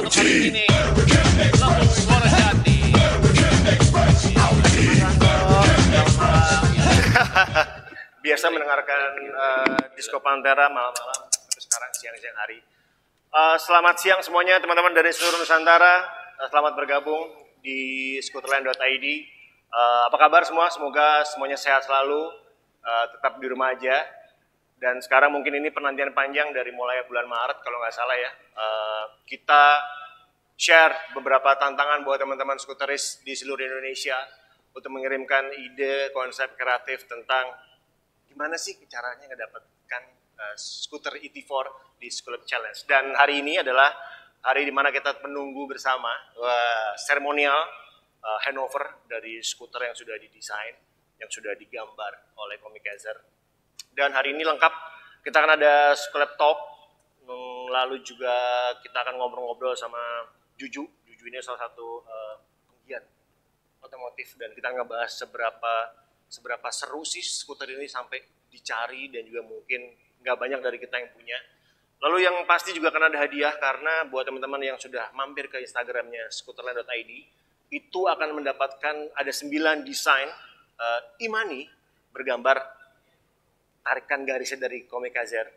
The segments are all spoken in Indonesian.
untuk hari ini. Langsung suara jati. Biasa mendengarkan Disco Pantera malam-malam, tapi sekarang siang-siang hari. Selamat siang semuanya teman-teman dari seluruh Nusantara. Selamat bergabung di Scooterland.id. Apa kabar semua? Semoga semuanya sehat selalu, tetap di rumah aja. Dan sekarang mungkin ini penantian panjang dari mulai bulan Maret kalau nggak salah ya. Kita share beberapa tantangan buat teman-teman skuteris di seluruh Indonesia untuk mengirimkan ide, konsep kreatif tentang gimana sih caranya ngedapatkan skuter ET4 di School Challenge. Dan hari ini adalah hari di mana kita menunggu bersama seremonial handover dari skuter yang sudah didesain, yang sudah digambar oleh Comikazer. Dan hari ini lengkap, kita akan ada Scrap Talk, lalu juga kita akan ngobrol-ngobrol sama Juju. Juju ini salah satu penggiat otomotif, dan kita ngebahas seberapa seru sih skuter ini sampai dicari, dan juga mungkin nggak banyak dari kita yang punya. Lalu yang pasti juga akan ada hadiah, karena buat teman-teman yang sudah mampir ke Instagramnya Scooterland.id, itu akan mendapatkan ada 9 desain e-money bergambar tarikan garisnya dari Comikazer,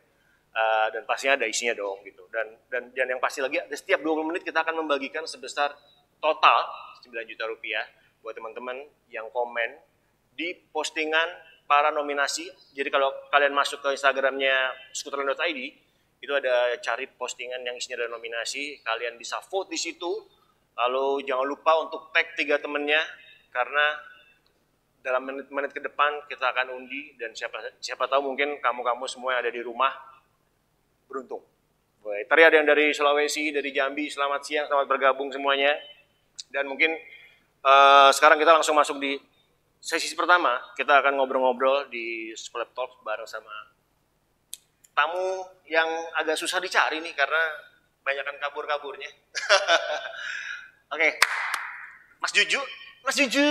dan pastinya ada isinya dong gitu. Dan yang pasti lagi, setiap 20 menit kita akan membagikan sebesar total 9 juta rupiah buat teman-teman yang komen di postingan para nominasi. Jadi kalau kalian masuk ke Instagramnya Scooterland.id, itu ada cari postingan yang isinya ada nominasi, kalian bisa vote di situ. Lalu jangan lupa untuk tag 3 temennya, karena dalam menit-menit ke depan kita akan undi, dan siapa tahu mungkin kamu-kamu semua yang ada di rumah beruntung. Baik, tadi ada yang dari Sulawesi, dari Jambi, selamat siang, selamat bergabung semuanya. Dan mungkin sekarang kita langsung masuk di sesi pertama. Kita akan ngobrol-ngobrol di Scrap Talk bareng sama tamu yang agak susah dicari nih, karena banyakan kabur-kaburnya. Oke, Mas Juju. Mas Juju.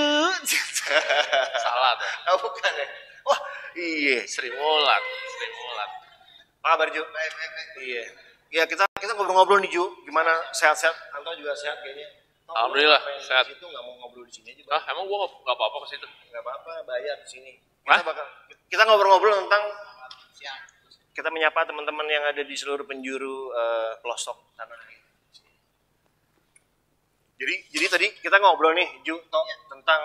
Salah tuh. Oh, bukan ya? Wah, iya. Sri Mulat. Apa kabar Ju? Baik. Iya. Ya, kita ngobrol-ngobrol nih Ju. Gimana, sehat-sehat? Anto juga sehat kayaknya. Alhamdulillah sehat. Itu nggak mau ngobrol di sini aja. Ah, emang gua nggak apa-apa ke situ? Nggak apa-apa, bayar di sini. Hah? Kita ngobrol-ngobrol tentang kita menyapa teman-teman yang ada di seluruh penjuru pelosok tanah air. Jadi tadi kita ngobrol nih Ju tentang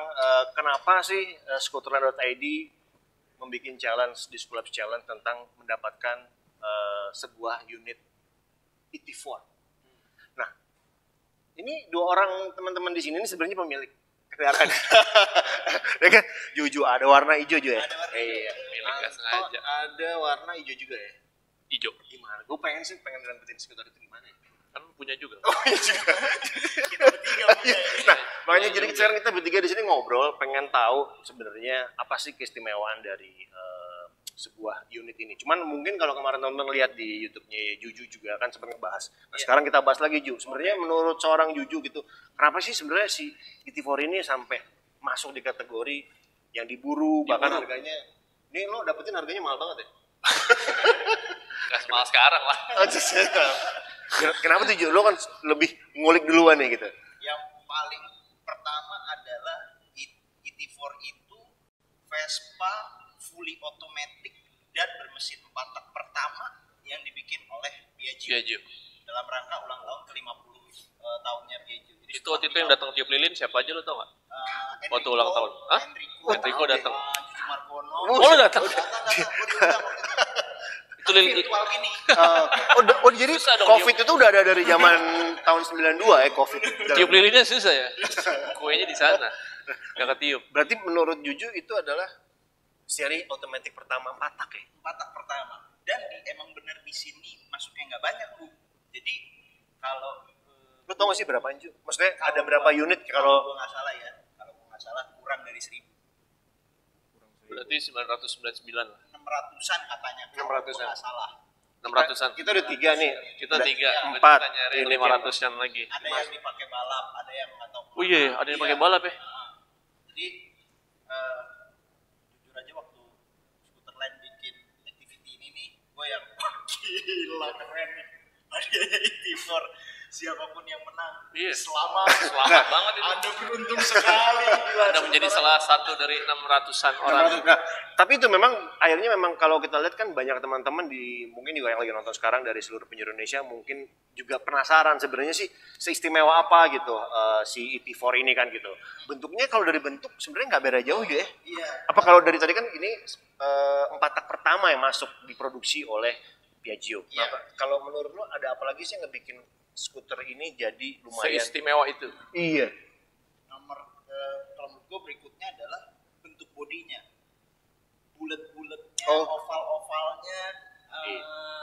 kenapa sih Scooterland.id membuat challenge di School Challenge tentang mendapatkan sebuah unit ET4. Nah, ini 2 orang teman-teman di sini ini sebenarnya pemilik kendaraan. Ya kan? Juju ada warna hijau juga ya? Ada warna iya. Milik sengaja. Ada warna hijau juga ya? Hijau. Gimana? Gue pengen dapetin skuter itu gimana ya? Kan punya juga. Oh iya juga. Kita bertiga punya. Nah, makanya jadi sekarang kita bertiga di sini ngobrol, pengen tahu sebenarnya apa sih keistimewaan dari sebuah unit ini. Cuman mungkin kalau kemarin teman-teman lihat di YouTube-nya Juju juga kan sempat ngebahas. Nah, sekarang kita bahas lagi Ju. Sebenarnya menurut seorang Juju gitu, kenapa sih sebenarnya si ET4 ini sampai masuk di kategori yang diburu, bahkan harganya ini lo dapetin harganya mahal banget ya? Gak semahal sekarang lah. Kenapa tuh Ju? Lo kan lebih ngulik duluan nih gitu. Yang paling pertama adalah ET4 itu Vespa fully automatic dan bermesin 4 tak pertama yang dibikin oleh Piaggio. Dalam rangka ulang tahun ke-50 tahunnya Piaggio. Jadi Itu waktu itu yang datang tiup lilin siapa aja lo tau gak? Waktu ulang tahun. Hah? Enrico datang. Marcono. Oh, lo datang? Itu lilin. Virtual gini. Jadi Susah dong, COVID itu udah ada dari zaman tahun 92 ya COVID. Tiup lilinnya susah ya. Kuenya di sana. Gak ketiup. Berarti menurut Juju itu adalah seri otomatis pertama 4 tak ya? 4 tak pertama. Dan emang bener di sini masuknya nggak banyak Bu. Jadi kalau Lu tau gak sih berapa Ju? Maksudnya ada berapa unit kalau gue nggak salah ya, kalau gue nggak salah kurang dari 1000. Berarti 999 lah. 600-an katanya. 600-an. Kalau nggak salah. 600-an. kita udah 3 nih. Kita 3. 4. Kita nyari 500-an lagi. Ada yang dipakai balap, ada yang nggak tahu. Oh iya, ada yang pakai balap ya. Jadi jujur aja waktu Scooterland bikin activity ini nih, gue yang gila keren nih. Hadiahnya ET4 siapapun yang menang. Iya. Selamat banget itu. Anda beruntung sekali. Gila, Anda menjadi salah satu dari 600-an orang. Nah, tapi itu memang akhirnya memang kalau kita lihat kan banyak teman-teman mungkin juga yang lagi nonton sekarang dari seluruh penjuru Indonesia mungkin juga penasaran sebenarnya sih seistimewa apa gitu si ET4 ini kan gitu. Bentuknya kalau dari bentuk sebenarnya nggak beda jauh ya. Iya. Apa kalau dari tadi kan ini 4 tak pertama yang masuk diproduksi oleh Piaggio. Iya. Nah, kalau menurut lo ada apa lagi sih yang ngebikin skuter ini jadi lumayan? Seistimewa itu. Iya. Nomor kalau menurut gue berikutnya adalah bentuk bodinya. Bulat-bulatnya, oval-ovalnya,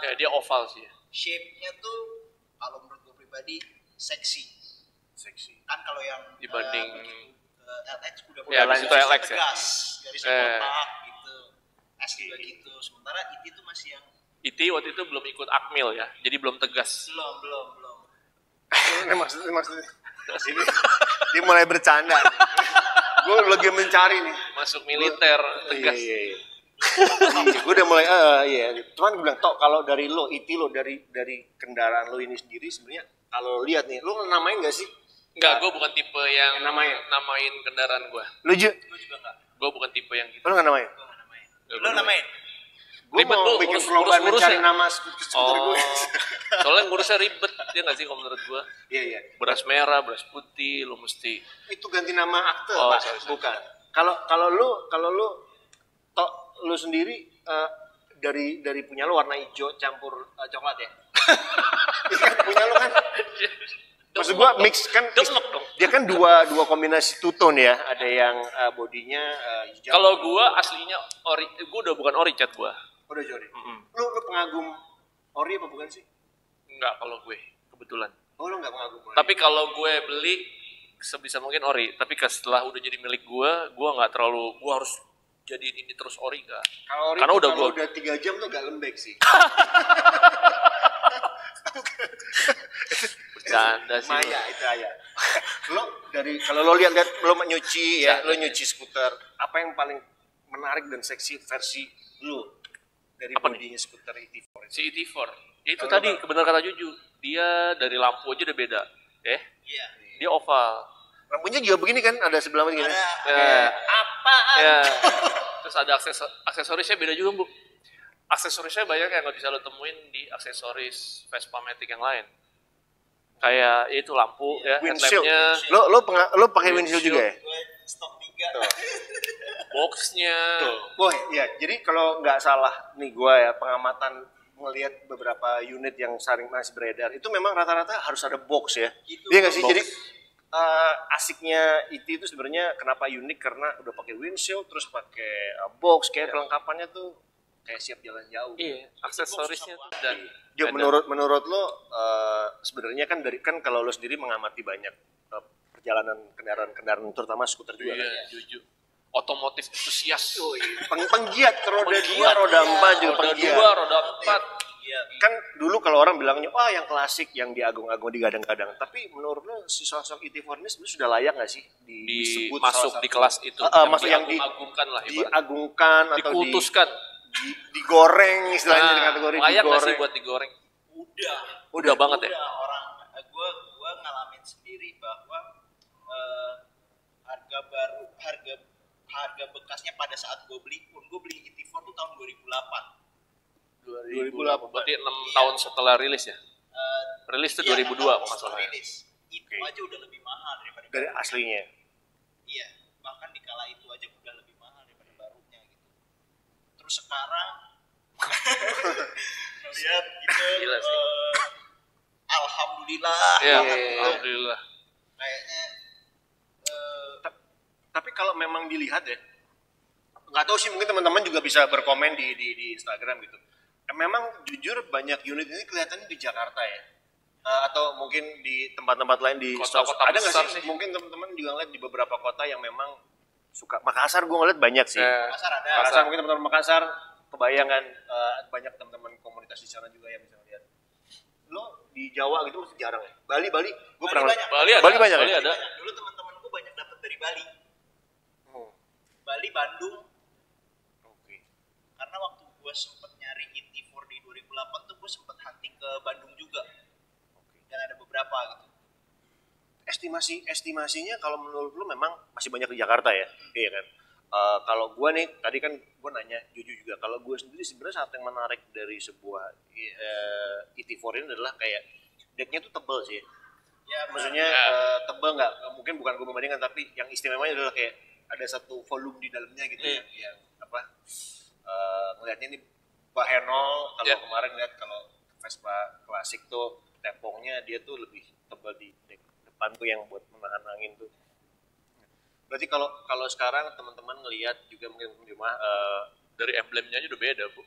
Ya, dia oval sih. shape-nya tuh kalau menurut gue pribadi seksi. Kan kalau yang Dibanding LX udah Ya, garis itu LX ya. tegas, garis kotak gitu. S juga gitu. Sementara IT itu masih yang IT waktu itu belum ikut Akmil ya, jadi belum tegas. belum. Ini maksudnya ini dia mulai bercanda. Gue lagi mencari nih. Masuk militer, tegas. Iya. Gue udah mulai iya. Cuman gue bilang tok kalau dari lo dari kendaraan lo ini sendiri sebenarnya kalau lihat nih lo namain nggak sih? Enggak, gue bukan tipe yang Namain. kendaraan gue. Lo juga nggak. Gue bukan tipe yang gitu. lo nggak namain? Lo namain? Gue Ribet, mau Bu, bikin ngurus perlombaan mencari ya. nama skuter gue. Soalnya ngurusnya ribet, dia nggak sih kalau menurut gue. Iya. Beras merah, beras putih, lo mesti. Itu ganti nama akte, Oh, Pak. sorry. Bukan. Kalau lu tok lu sendiri dari punya lu warna hijau campur coklat ya. Iya, punya lu kan. Maksud gua mix kan Demek dong. dia kan dua kombinasi two tone ya. Ada yang bodinya hijau. Kalau gue aslinya ori, gue udah bukan ori cat gue. udah Jori. Lu pengagum ori apa bukan sih? Enggak kalau gue, kebetulan. Oh, lu enggak pengagum ori. Tapi kalau gue beli sebisa mungkin ori. Tapi setelah udah jadi milik gue nggak terlalu, gue harus jadiin ini terus ori enggak. Kalau ori Karena tuh kalau gue udah 3 jam tuh gak lembek sih. bercanda sih. Maya itu aja. Lo kalau lo lihat lo nyuci ya, lo nyuci skuter, apa yang paling menarik dan seksi versi lo dari bodinya skuter ET4 itu? Si ET4 itu Kalau tadi apa? benar kata Juju, dia dari lampu aja udah beda. Iya. Dia oval. Lampunya juga begini kan, ada sebelah begini. Ya. Apaan? Ya. Terus ada aksesorisnya beda juga, Bu. Aksesorisnya banyak yang nggak bisa lo temuin di aksesoris Vespa Matic yang lain. Kayak itu lampu ya, Windshield. headlampnya, Lo pakai windshield juga ya? Gue stok 3. boxnya. Wah, iya. Jadi kalau nggak salah nih gua ya pengamatan melihat beberapa unit yang masih beredar itu memang rata-rata harus ada box ya. Gitu. Iya nggak sih? Box. Jadi asiknya itu sebenarnya kenapa unik karena udah pakai windshield terus pakai box kayak kelengkapannya tuh kayak siap jalan jauh. Iya, aksesorisnya tuh dan Jo, beda. menurut lo sebenarnya kan kalau lo sendiri mengamati banyak perjalanan kendaraan terutama skuter juga Iya, kan ya. Juju. Otomotif entusias. Penggiat roda 2, Penggiat, roda 4 juga Roda penggiat. 2, roda 4. Iya. Kan dulu kalau orang bilangnya yang klasik yang diagung-agung digadang-gadang, tapi menurut lo si sosok ET4 ini sebenarnya sudah layak nggak sih disebut Masuk salah di satu- kelas itu. masuk yang diagungkan lah ibarat. diagungkan atau Dikultuskan. digoreng istilahnya di kategori layak nggak sih digoreng. buat digoreng? Udah banget ya? Udah orang gue ngalamin sendiri bahwa harga bekasnya pada saat gue beli ET4 tuh tahun 2008. 2008. Berarti 6 tahun setelah rilis ya? Rilis tuh 2002 kalau nggak salah ya. Rilis. Itu aja udah lebih mahal daripada Dari barunya. aslinya. Iya, bahkan di kala itu aja udah lebih mahal daripada barunya gitu. Terus sekarang lihat gitu. Gila sih. Alhamdulillah. Iya, gitu. alhamdulillah. Kayaknya Tapi kalau memang dilihat ya, nggak tahu sih mungkin teman-teman juga bisa berkomen di Instagram gitu. Memang jujur banyak unit ini kelihatannya di Jakarta ya, atau mungkin di tempat-tempat lain di Kota-kota ada nggak besar sih? sih. Mungkin teman-teman juga ngeliat di beberapa kota yang memang suka. Makassar gue ngeliat banyak sih. pasar ada. Makassar mungkin teman-teman Makassar kebayang kan banyak teman-teman komunitas di sana juga yang bisa ngeliat. Lo di Jawa gitu masih jarang ya. Bali gue pernah banyak. Bali banyak Bali ya? ada. Dulu teman-temanku banyak dapat dari Bali. Oh, Bali, Bandung. oke. Karena waktu gue sempet nyari ET4 di 2008 tuh gue sempet hunting ke Bandung juga. Dan ada beberapa estimasinya kalau menurut lu memang masih banyak di Jakarta ya, iya kan? Kalau gue nih, tadi kan gue nanya jujur juga, kalau gue sendiri sebenarnya saat yang menarik dari sebuah ET4 ini adalah kayak decknya tuh tebel sih. Ya, maksudnya tebel nggak mungkin bukan gue membandingkan, tapi yang istimewanya adalah kayak ada satu volume di dalamnya gitu ya, yang apa ngelihatnya ini Bahenol. Kalau kemarin lihat kalau Vespa klasik tuh tempongnya dia tuh lebih tebal di deck depan tuh yang buat menahan angin tuh. Berarti kalau sekarang teman-teman ngelihat juga mungkin di rumah dari emblemnya aja udah beda, Bu.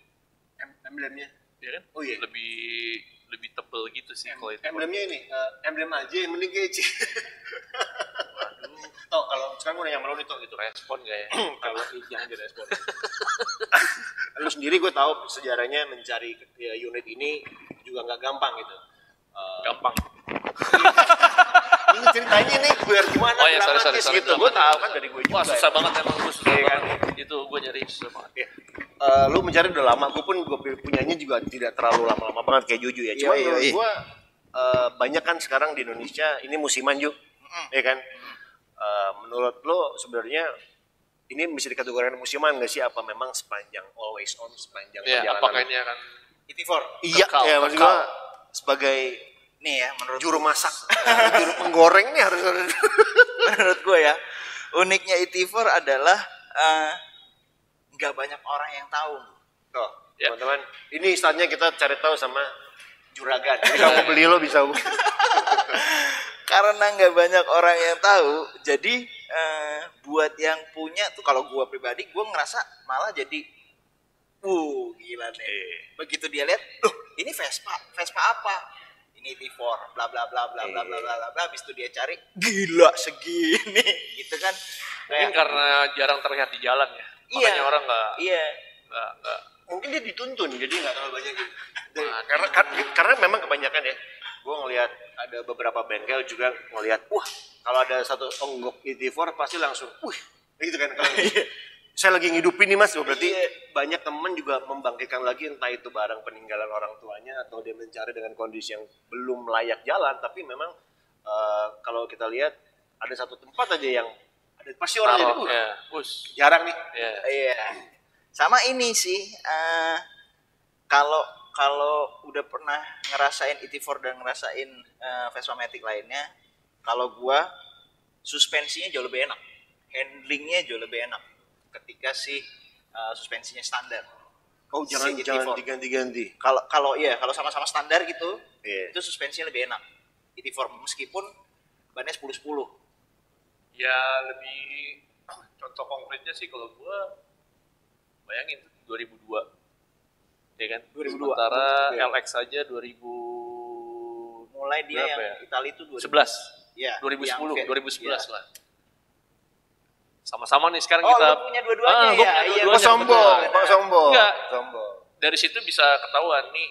emblemnya, Iya kan? Oh iya. Lebih tebel gitu sih kalau itu. Emblemnya ini emblem aja yang mending kece. Waduh, Toh kalau sekarang gue nanya sama lo nih toh gitu. respon gak ya? Kalau jangan direspon. Lu sendiri gue tahu sejarahnya mencari unit ini juga nggak gampang gitu. Gampang. Ini ceritanya nih biar gimana Oh ya, sorry, dramatis gitu. Gue tahu kan dari gue juga. Wah, susah banget emang, gue susah Iya kan? banget. Itu gue nyari susah banget. Ya. Lu mencari udah lama, gue pun gue punyanya juga tidak terlalu lama-lama banget kayak Juju ya. Cuma menurut gue banyak kan sekarang di Indonesia ini musiman Ju, ya kan? Menurut lo sebenarnya ini bisa dikategorikan musiman nggak sih? Apa memang sepanjang always on sepanjang perjalanan? Apakah ini akan ET4 Iya, ya maksud gue sebagai nih ya menurut juru masak, juru penggoreng nih harus menurut gue ya, uniknya ET4 adalah nggak banyak orang yang tahu. Tuh, Ya. teman-teman, ini saatnya kita cari tahu sama juragan. Jadi kalau mau beli lo bisa Karena nggak banyak orang yang tahu, jadi buat yang punya tuh, kalau gue pribadi gue ngerasa malah jadi gila nih. Begitu dia lihat, ini Vespa apa? Ini ET4, bla bla bla bla bla bla bla bla. Habis itu dia cari, gila segini, gitu kan? mungkin karena jarang terlihat di jalan ya? Makanya orang nggak mungkin dia dituntun jadi nggak terlalu banyak gitu. Karena memang kebanyakan ya gue ngelihat ada beberapa bengkel juga ngelihat kalau ada satu onggok ET4 pasti langsung gitu kan. Saya lagi ngidupin nih mas, berarti banyak temen juga membangkitkan lagi entah itu barang peninggalan orang tuanya atau dia mencari dengan kondisi yang belum layak jalan, tapi memang kalau kita lihat ada satu tempat aja yang ada pasti orang jadi jarang nih. Iya. Sama ini sih, kalau udah pernah ngerasain ET4 dan ngerasain Vespa Matic lainnya, kalau gua suspensinya jauh lebih enak, handlingnya jauh lebih enak ketika suspensinya standar. Jangan diganti-ganti. Kalau sama-sama standar gitu, itu suspensinya lebih enak. ET4 meskipun bannya 10-10. Ya lebih contoh konkretnya sih kalau gue bayangin 2002 ya kan 2002. Sementara LX saja 2000 mulai dia yang ya? Italia itu 11 ya, 2010 2011 ya. lah sama-sama nih sekarang Oh, kita lu punya dua-duanya gua ya? punya Iya, dua-duanya, sombong. betul. Enggak. Sombong. Dari situ bisa ketahuan nih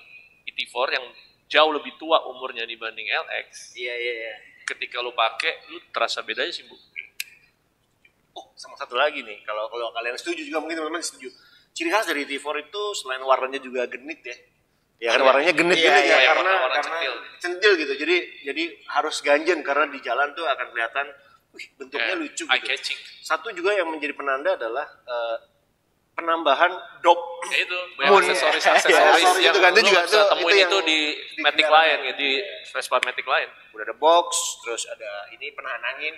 ET4 yang jauh lebih tua umurnya dibanding LX. Iya. Ketika lu pakai, lu terasa bedanya sih, Bu. Sama satu lagi nih, kalau kalian setuju juga mungkin teman-teman setuju. Ciri khas dari ET4 itu selain warnanya juga genit ya. Ya kan warnanya genit Iya, karena warna centil gitu. Jadi harus ganjen karena di jalan tuh akan kelihatan bentuknya lucu eye gitu. catching. Satu juga yang menjadi penanda adalah penambahan dop. Ya itu, banyak aksesoris yang itu kan, itu lu juga bisa tuh, temuin itu itu yang di di Matic kendaraan. lain ya, di Vespa Matic lain. Udah ada box, terus ada ini penahan angin,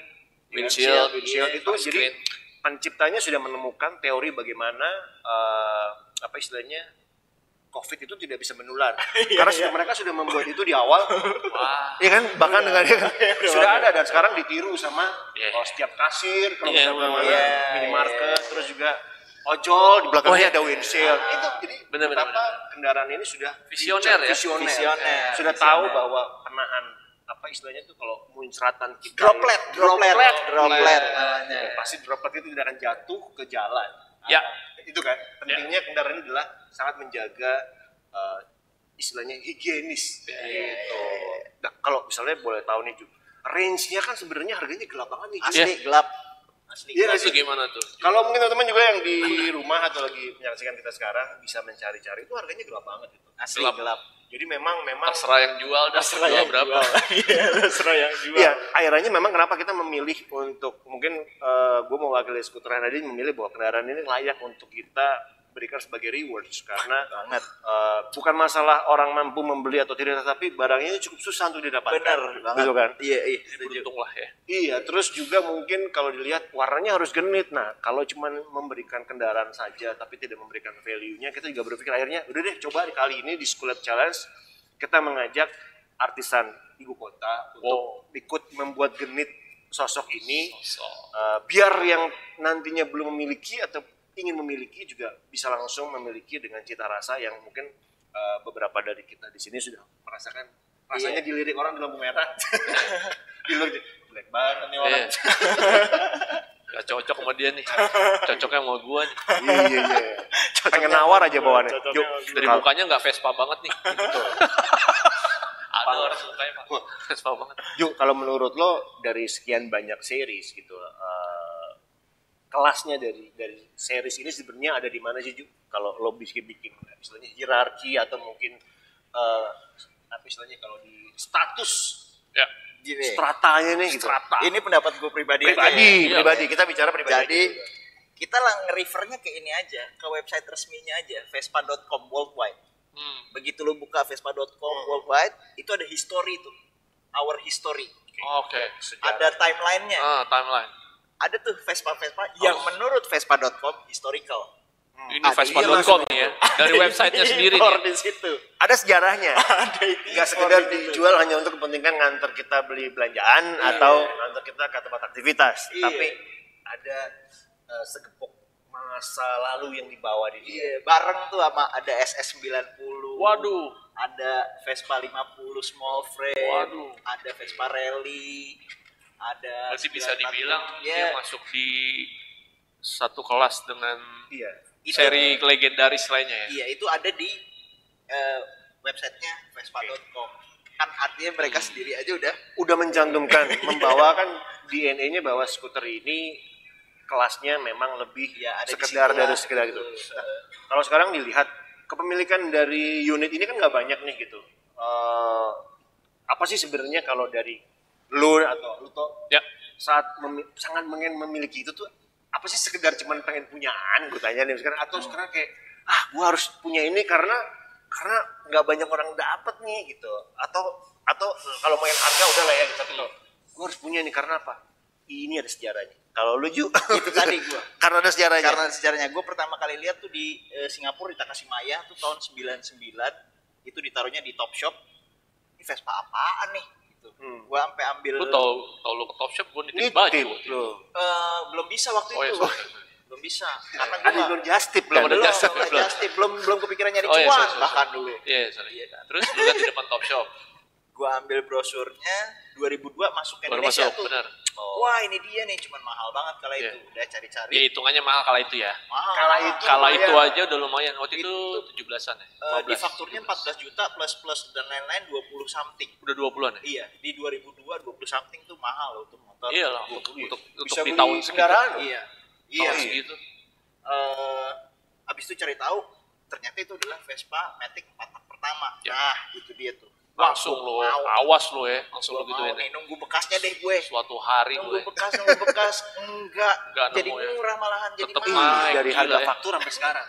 Windshield, itu jadi touchscreen. penciptanya sudah menemukan teori bagaimana apa istilahnya COVID itu tidak bisa menular. Karena mereka sudah membuat itu di awal. Wah. Iya kan, bahkan dengan sudah ada dan sekarang ditiru sama setiap kasir, kalau minimarket, terus juga ojol di belakangnya ada windshield. Itu jadi Bener. kendaraan ini sudah Visioner ya? Visioner. Sudah tahu bahwa penahan apa istilahnya itu kalau muncratan kita Droplet namanya. Pasti droplet itu tidak akan jatuh ke jalan. Ya. Itu kan pentingnya kendaraan ini adalah sangat menjaga istilahnya higienis gitu. Nah, kalau misalnya boleh tahu nih Ju, range-nya kan sebenarnya harganya gelap banget nih. Asli gelap. Asli. Iya, Itu gimana tuh? Kalau mungkin teman-teman juga yang di rumah atau lagi menyaksikan kita sekarang bisa mencari-cari itu harganya gelap banget itu. Asli Gelap. gelap. Jadi memang Terserah yang jual dah. Terserah Jual yang berapa? Iya, terserah yang jual. Iya, akhirnya memang kenapa kita memilih untuk mungkin gue mewakili skuter tadi memilih bahwa kendaraan ini layak untuk kita berikan sebagai rewards karena Banget. bukan masalah orang mampu membeli atau tidak, tapi barang ini cukup susah untuk didapatkan. Bener banget. Gitu kan? Iya, setuju. Beruntung lah ya. Iya, terus juga mungkin kalau dilihat warnanya harus genit. Nah, kalau cuma memberikan kendaraan saja tapi tidak memberikan value-nya, kita juga berpikir akhirnya udah deh coba kali ini di School Lab Challenge kita mengajak artisan ibu kota untuk ikut membuat genit sosok ini. Biar yang nantinya belum memiliki atau ingin memiliki juga bisa langsung memiliki dengan cita rasa yang mungkin beberapa dari kita di sini sudah merasakan rasanya dilirik orang di lampu merah. Dilirik jelek banget nih orang. Gak cocok sama dia nih. Cocoknya sama gua nih. Iya. Pengen nawar aja bawaannya. Yuk, Dari mukanya nggak Vespa banget nih. Gitu. Ada orang sukanya Pak. Vespa banget. Yuk, kalau menurut lo dari sekian banyak series gitu, kelasnya dari series ini sebenarnya ada di mana sih, Ju? Kalau lo bikin istilahnya hierarki atau mungkin apa istilahnya kalau di status Ya. Gini. stratanya nih gitu. Ini pendapat gue pribadi aja Pribadi, ya. pribadi. Kita bicara pribadi. Jadi aja. kita lah nge-refernya ke ini aja, ke website resminya aja, vespa.com worldwide. Begitu lu buka vespa.com worldwide, itu ada history tuh. Our history. Oke. Ada timelinenya. Timeline. Ada tuh Vespa-Vespa yang menurut vespa.com historical. Ini Ada Vespa.com nih ya. Dari websitenya sendiri Impor nih. di situ. Ada sejarahnya. Ada itu. Nggak sekedar dijual hanya untuk kepentingan ngantar kita beli belanjaan atau ngantar kita ke tempat aktivitas, Iya. tapi ada segepok masa lalu yang dibawa di dia. Iya, bareng tuh sama ada SS90. Waduh. Ada Vespa 50 small frame. Waduh. Ada Vespa Rally. Ada Berarti bisa 96. dibilang Iya. dia masuk di satu kelas dengan Iya. seri legendaris lainnya ya. Iya, itu ada di websitenya vespa.com. Kan artinya mereka sendiri aja Udah mencantumkan, membawakan DNA-nya bahwa skuter ini kelasnya memang lebih Ya, ada di sekedar situ dari lah. sekedar gitu. Nah, kalau sekarang dilihat kepemilikan dari unit ini kan nggak banyak nih gitu. Apa sih sebenarnya kalau dari lu atau lu tuh Ya. saat sangat pengen memiliki itu tuh apa sih, sekedar cuman pengen punyaan gue tanya nih sekarang, atau sekarang kayak gue harus punya ini karena nggak banyak orang dapet nih gitu, atau kalau main harga udah lah ya, tapi kalau gue harus punya ini karena apa, ini ada sejarahnya. Kalau lu Ju itu tadi gua. karena ada sejarahnya. Karena sejarahnya gue pertama kali lihat tuh di Singapura, di Takashimaya tuh tahun 99. Itu ditaruhnya di Top Shop. Ini Vespa apaan nih? Gitu. Gue sampai ambil. Lu tau lu ke Top Shop gue nitip baju. Nitip lo. Belum bisa waktu Oh, iya, itu. sorry. Belum bisa. Karena gue Ada belum just tip Belum kan? ada belum, just tip, belum, belum. just tip. belum kepikiran nyari Oh, iya, cuan sorry. bahkan dulu. Iya, sorry. Iya kan. Terus lu lihat di depan Top Shop. Gue ambil brosurnya 2002 masuk ke Baru Indonesia masuk, tuh. benar. Wah ini dia nih, cuman mahal banget kala Iya. itu. Udah cari-cari. Ya hitungannya mahal kala itu ya. Mahal. Kala itu Kala itu lumayan. aja udah lumayan. Waktu itu 17-an ya. Di fakturnya 14 juta plus dan lain-lain 20 something. Udah 20-an ya? Iya, di 2002 20 something tuh mahal loh untuk motor. Iya lah, untuk Bisa di beli tahun segitu. kendaraan. Iya. Tahun Iya. segitu. Abis itu cari tahu ternyata itu adalah Vespa Matic 4 tak pertama. Ya. Nah, itu dia tuh. Langsung Wah, lo, mau. awas lo ya. Langsung Gua lo gitu mau ya. nih, nunggu bekasnya deh gue. Suatu hari Nunggu gue. bekas. Enggak. Nggak Jadi nemu ya. murah malahan, jadi Tetep mahal. naik. Dari Gila harga ya. faktur sampai sekarang.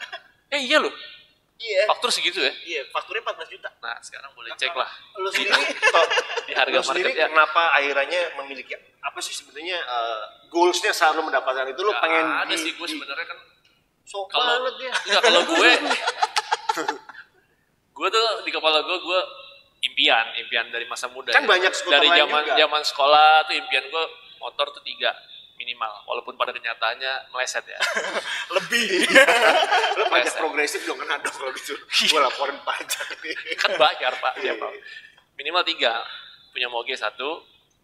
Iya loh. Iya. Faktur segitu ya. Iya, fakturnya 14 juta. Nah sekarang boleh cek lah. Lu sendiri toh, Di harga lu sendiri market ya. kenapa akhirnya memiliki apa sih sebenarnya goalsnya saat lu mendapatkan itu, lu Nggak pengen ada sih gue sebenarnya kan. sok Kalau banget dia. enggak, kalau gue tuh di kepala gue impian dari masa muda. Kan ya. banyak skuter dari lain zaman juga. zaman sekolah tuh impian gue motor tuh 3 minimal, walaupun pada kenyataannya meleset ya. Lebih. Lu pajak Meleset. progresif dong, kena dong kalau gitu. Gua laporin pajak nih. Kan bayar pak Iya, tiap tahun. iya. Minimal 3, punya Moge 1,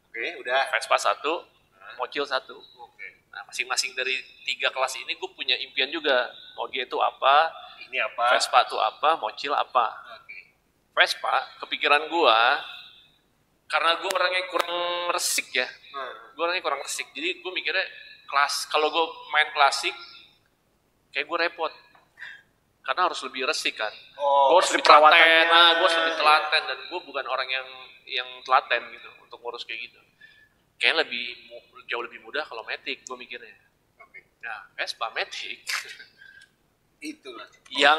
Oke, udah. Vespa 1, Mochil 1. Oke. Nah masing-masing dari 3 kelas ini gue punya impian juga. Moge itu apa, Ini apa? Vespa itu apa, Mochil apa. Oke. Vespa kepikiran gue karena gue orangnya kurang resik ya. Gue orangnya kurang resik, jadi gue mikirnya kalau gue main klasik kayak gue repot karena harus lebih resik kan. Gue harus lebih telaten, gue harus lebih telaten dan gue bukan orang yang telaten gitu untuk ngurus kayak gitu. Kayaknya jauh lebih mudah kalau Matic gue mikirnya. Nah, Vespa Matic itulah yang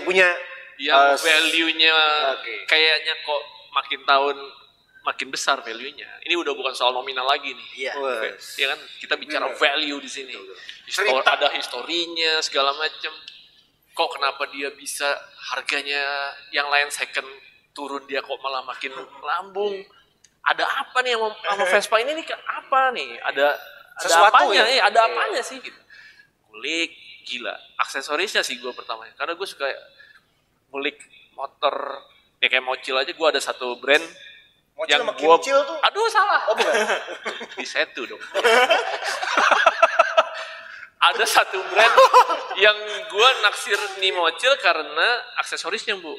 punya value-nya kayaknya kok makin tahun makin besar value-nya. Ini udah bukan soal nominal lagi nih. Iya. Ya kan kita bicara value di sini. Ada historinya segala macam. Kok kenapa dia bisa harganya yang lain second turun dia kok malah makin lambung? Ada apa nih sama Vespa ini nih? Apa nih? Ada apanya? Ada apanya sih gitu. Kulik gila. Aksesorisnya sih gue pertamanya. Karena gue suka ngulik motor ya kayak Mocil aja gue ada satu brand Mocil yang sama Kimcil tuh. Aduh salah. Oh bukan. Di setu dong. Ada satu brand yang gue naksir nih Mocil karena aksesorisnya Bu.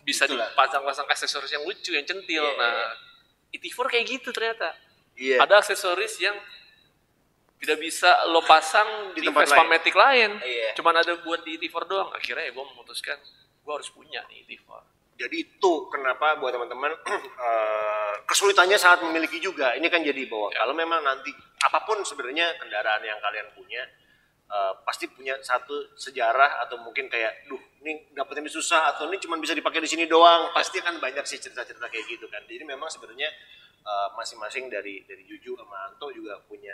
Bisa dipasang-pasang aksesoris yang lucu, yang centil. Nah, ET4 kayak gitu ternyata. Ada aksesoris yang tidak bisa lo pasang di Vespa Matic lain. Cuman ada buat di ET4 doang. Akhirnya ya gue memutuskan gue harus punya nih ET4. Jadi itu kenapa buat teman-teman kesulitannya saat memiliki juga. Ini kan jadi bahwa kalau memang nanti apapun sebenarnya kendaraan yang kalian punya pasti punya satu sejarah atau mungkin kayak, ini dapetin susah atau ini cuma bisa dipakai di sini doang. Pasti akan banyak sih cerita-cerita kayak gitu kan. Jadi memang sebenarnya masing-masing dari Juju sama Anto juga punya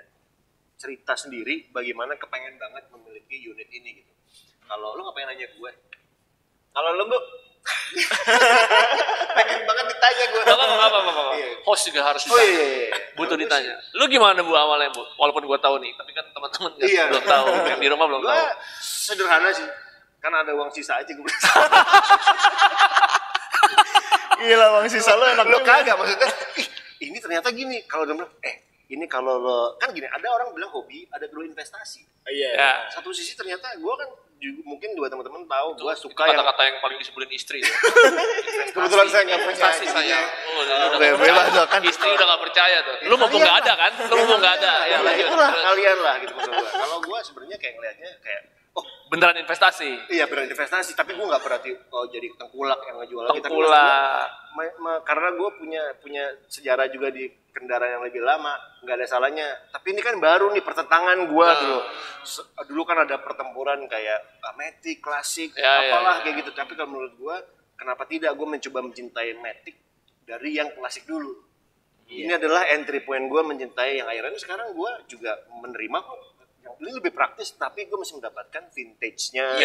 cerita sendiri bagaimana kepengen banget memiliki unit ini gitu. Kalau lo nggak pengen nanya gue, kalau lo Bu pengen banget ditanya gue. Apa. Host juga harus ditanya. Butuh ditanya. Lu gimana Bu awalnya Bu? Walaupun gue tahu nih, tapi kan teman-teman belum tahu. Yang di rumah belum tahu. Gue sederhana sih, kan ada uang sisa aja gue. Gila uang sisa lo enak. Lo kagak maksudnya? Ini ternyata gini. Kalau dia bilang, ini kalau lo kan gini, ada orang bilang hobi, ada dulu investasi. Iya. Satu sisi ternyata gue kan mungkin dua teman-teman tahu gue suka kata-kata yang paling disebelin istri ya. Kebetulan saya nggak investasi saya. Bebas kan. Istri udah nggak percaya tuh. Lu ngomong nggak ada kan? Lu ngomong nggak ada. Ya itulah kalian lah gitu maksud gue. Kalau gue sebenarnya kayak ngelihatnya kayak beneran investasi. Iya beneran investasi, tapi gue nggak berarti jadi tengkulak yang ngejual lagi. Tengkulak. Karena gue punya sejarah juga di kendaraan yang lebih lama, nggak ada salahnya. Tapi ini kan baru nih pertentangan gue dulu. Dulu kan ada pertempuran kayak Matic, klasik, apalah kayak gitu. Tapi kalau menurut gue, kenapa tidak gue mencoba mencintai Matic dari yang klasik dulu. Ini adalah entry point gue mencintai yang akhirnya sekarang gue juga menerima kok. Ini lebih praktis, tapi gue masih mendapatkan vintage-nya,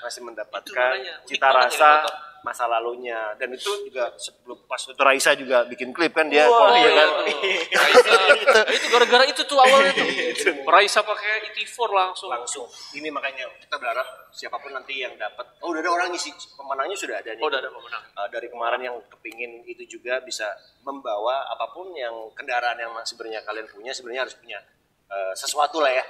masih mendapatkan cita rasa masa lalunya, dan itu juga sebelum pas itu Raisa juga bikin klip kan dia, kan? Raisa, itu gara-gara itu tuh awalnya tuh, Raisa pakai ET4 langsung. Ini makanya kita berharap siapapun nanti yang dapat, udah ada orang ngisi, pemenangnya sudah ada nih. Udah ada pemenang. Dari kemarin yang kepingin itu juga bisa membawa apapun yang kendaraan yang sebenarnya kalian punya, sebenarnya harus punya sesuatu lah ya.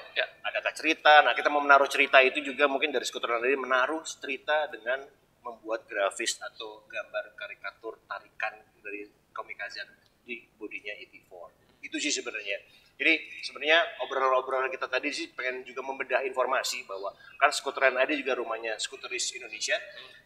Ada cerita. Nah kita mau menaruh cerita itu juga mungkin dari skuter tadi menaruh cerita dengan membuat grafis atau gambar karikatur tarikan dari Komikaze di bodinya ET4. Itu sih sebenarnya. Jadi sebenarnya obrolan-obrolan kita tadi sih pengen juga membedah informasi bahwa kan skuter ada juga rumahnya Skuteris Indonesia.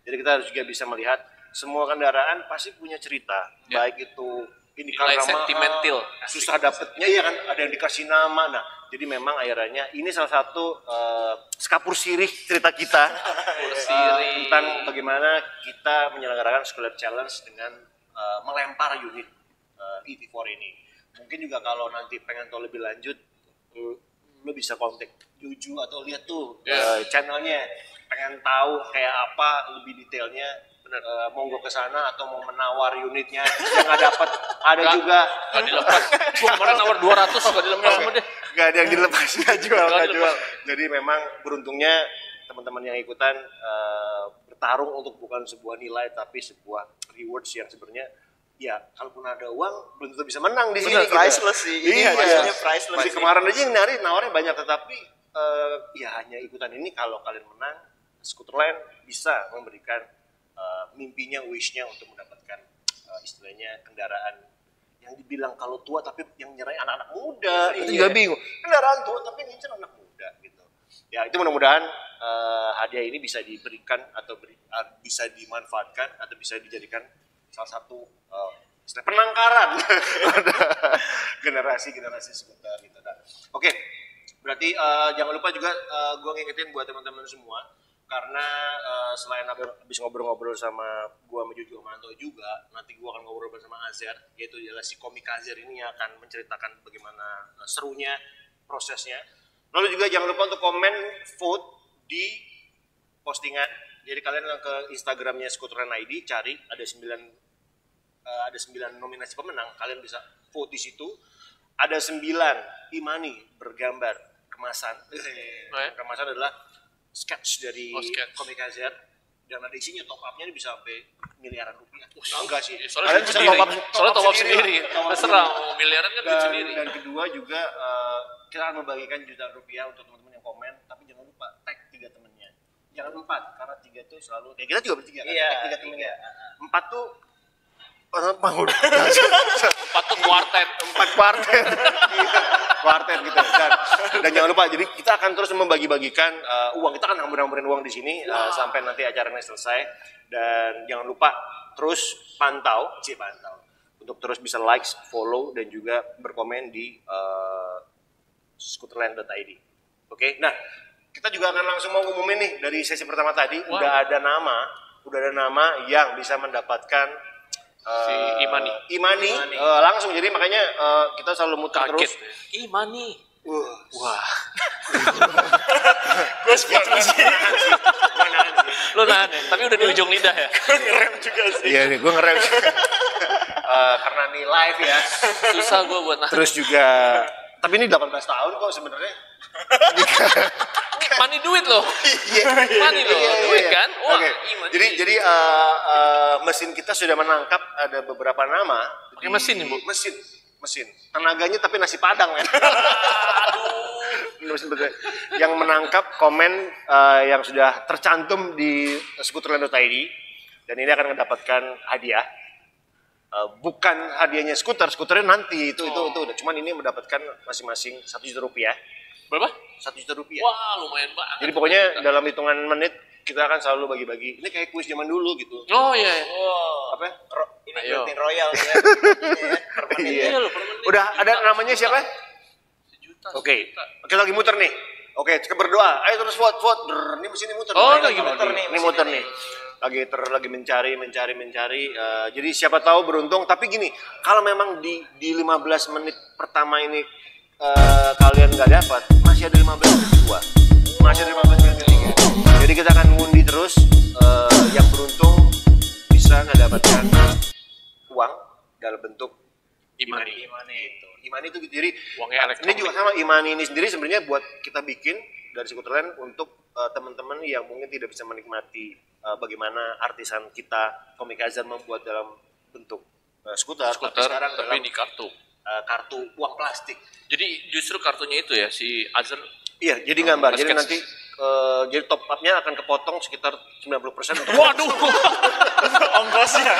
Jadi kita harus juga bisa melihat semua kendaraan pasti punya cerita, baik itu ini karena sentimental susah dapetnya ya kan, ada yang dikasih nama. Nah jadi memang akhirnya ini salah satu skapur sirih cerita kita tentang bagaimana kita menyelenggarakan Scholar Challenge dengan melempar unit ET4 ini. Mungkin juga kalau nanti pengen tahu lebih lanjut lo bisa kontak Juju atau lihat tuh channelnya, pengen tahu kayak apa lebih detailnya. Monggo ke sana atau mau menawar unitnya yang nggak dapat ada juga nggak dilepas. Gua kemarin nawar 200 nggak dilepas sama dia. Nggak ada yang dilepas, nggak jual. Jadi memang beruntungnya teman-teman yang ikutan bertarung untuk bukan sebuah nilai tapi sebuah rewards yang sebenarnya ya kalaupun ada uang belum tentu bisa menang di sini. Priceless sih. Ini hadiahnya priceless. Masih kemarin aja yang nawarnya banyak, tetapi ya hanya ikutan ini kalau kalian menang Scooterland bisa memberikan mimpinya, wishnya untuk mendapatkan istilahnya kendaraan yang yang dibilang kalau tua tapi yang nyerahin anak-anak muda, itu juga bingung. Kendaraan tua tapi ngincer anak muda gitu. Ya itu mudah-mudahan hadiah ini bisa diberikan atau bisa dimanfaatkan atau bisa dijadikan salah satu penangkaran generasi skuter gitu. Nah, oke, berarti jangan lupa juga gue ngingetin buat teman-teman semua, karena selain habis ngobrol-ngobrol sama gue sama Juju Manto juga, nanti gue akan ngobrol bersama Azer, yaitu adalah si komik Azer ini yang akan menceritakan bagaimana serunya prosesnya. Lalu juga jangan lupa untuk komen vote di postingan. Jadi kalian ke Instagramnya Skuterland ID, cari ada 9 nominasi pemenang, kalian bisa vote di situ. Ada 9 Imani bergambar kemasan. Kemasan adalah sketch dari komik Azer, dan ada isinya, top up-nya ini bisa sampai miliaran rupiah. Enggak sih. Soalnya top up sendiri. Terserah mau miliaran kan duit sendiri. Dan kedua juga kita akan membagikan jutaan rupiah untuk teman-teman yang komen, tapi jangan lupa tag 3 temennya. Jangan 4, karena 3 itu selalu kayak kita juga bertiga kan. Tag 3 temennya. 4 tuh udah. 4 tuh kuartet. 4 kuartet. Kuartet gitu kan. Dan jangan lupa, jadi kita akan terus membagi-bagikan uang. Kita akan hambur-hamburin uang di sini sampai nanti acaranya selesai. Dan jangan lupa terus pantau untuk terus bisa like, follow, dan juga berkomen di skuterland.id. Oke, nah kita juga akan langsung mau ngumumin nih dari sesi pertama tadi. Udah ada nama yang bisa mendapatkan si Imani. Langsung, jadi makanya kita selalu muter terus. Imani. Wah. Gue speechless sih. Lo nahan ya, tapi udah di ujung lidah ya. Gue ngerem juga sih. Iya nih, gue ngerem. Karena nih live ya. Susah gue buat nahan. Terus juga, tapi ini 18 tahun kok sebenarnya. Mani duit loh. Mani loh, duit kan? Wah, okay. Jadi mesin kita sudah menangkap ada beberapa nama. Pakai mesin nih, Bu? Mesin. Tenaganya tapi nasi padang ya. Yang menangkap komen yang sudah tercantum di skuterland.id, dan ini akan mendapatkan hadiah. Bukan hadiahnya skuternya nanti itu udah. Cuman ini mendapatkan masing-masing 1 juta rupiah. Berapa? 1 juta rupiah. Wah, lumayan banget. Jadi pokoknya dalam hitungan menit kita akan selalu bagi-bagi. Ini kayak kuis zaman dulu gitu. Oh iya. Wow. Apa? Ini Protein Royal ya. Iya. Udah ada namanya siapa? Sejuta. Oke. Oke, lagi muter nih. Oke, berdoa. Ayo terus vote. Ini mesin ini muter. Lagi muter nih. Ini muter nih. Lagi mencari. Jadi siapa tahu beruntung. Tapi gini, kalau memang di 15 menit pertama ini kalian nggak dapat, masih ada 15 menit kedua, masih ada 15 menit ketiga. Jadi kita akan ngundi terus, yang beruntung bisa mendapatkan uang dalam bentuk Imani itu gitu. Jadi ini juga sama, Imani ini sendiri sebenarnya buat kita bikin dari Skuterland untuk teman-teman yang mungkin tidak bisa menikmati bagaimana artisan kita komik Azer membuat dalam bentuk skuter, tapi sekarang tapi ini kartu uang plastik. Jadi justru kartunya itu ya si Azer. Iya, jadi gambar. Jadi nanti jadi top up-nya akan kepotong sekitar 90%. Waduh. Ongkosnya.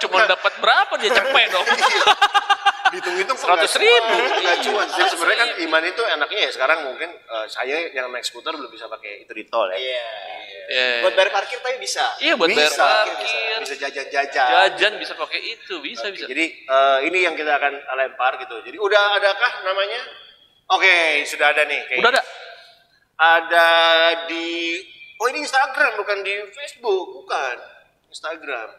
Cuma dapat berapa dia, cepet dong. Dihitung-hitung 100.000. Enggak cuma. Jadi sebenarnya kan Iman itu enaknya ya sekarang mungkin saya yang naik skuter belum bisa pakai itu di tol ya. Iya. Buat bayar parkir tapi bisa. Iya, buat bayar parkir. Bisa jajan. Jajan bisa pakai itu, bisa. Jadi ini yang kita akan lempar gitu. Jadi udah adakah namanya? Oke, sudah ada nih. Udah ada. Ada di ini Instagram, bukan di Facebook, bukan. Instagram.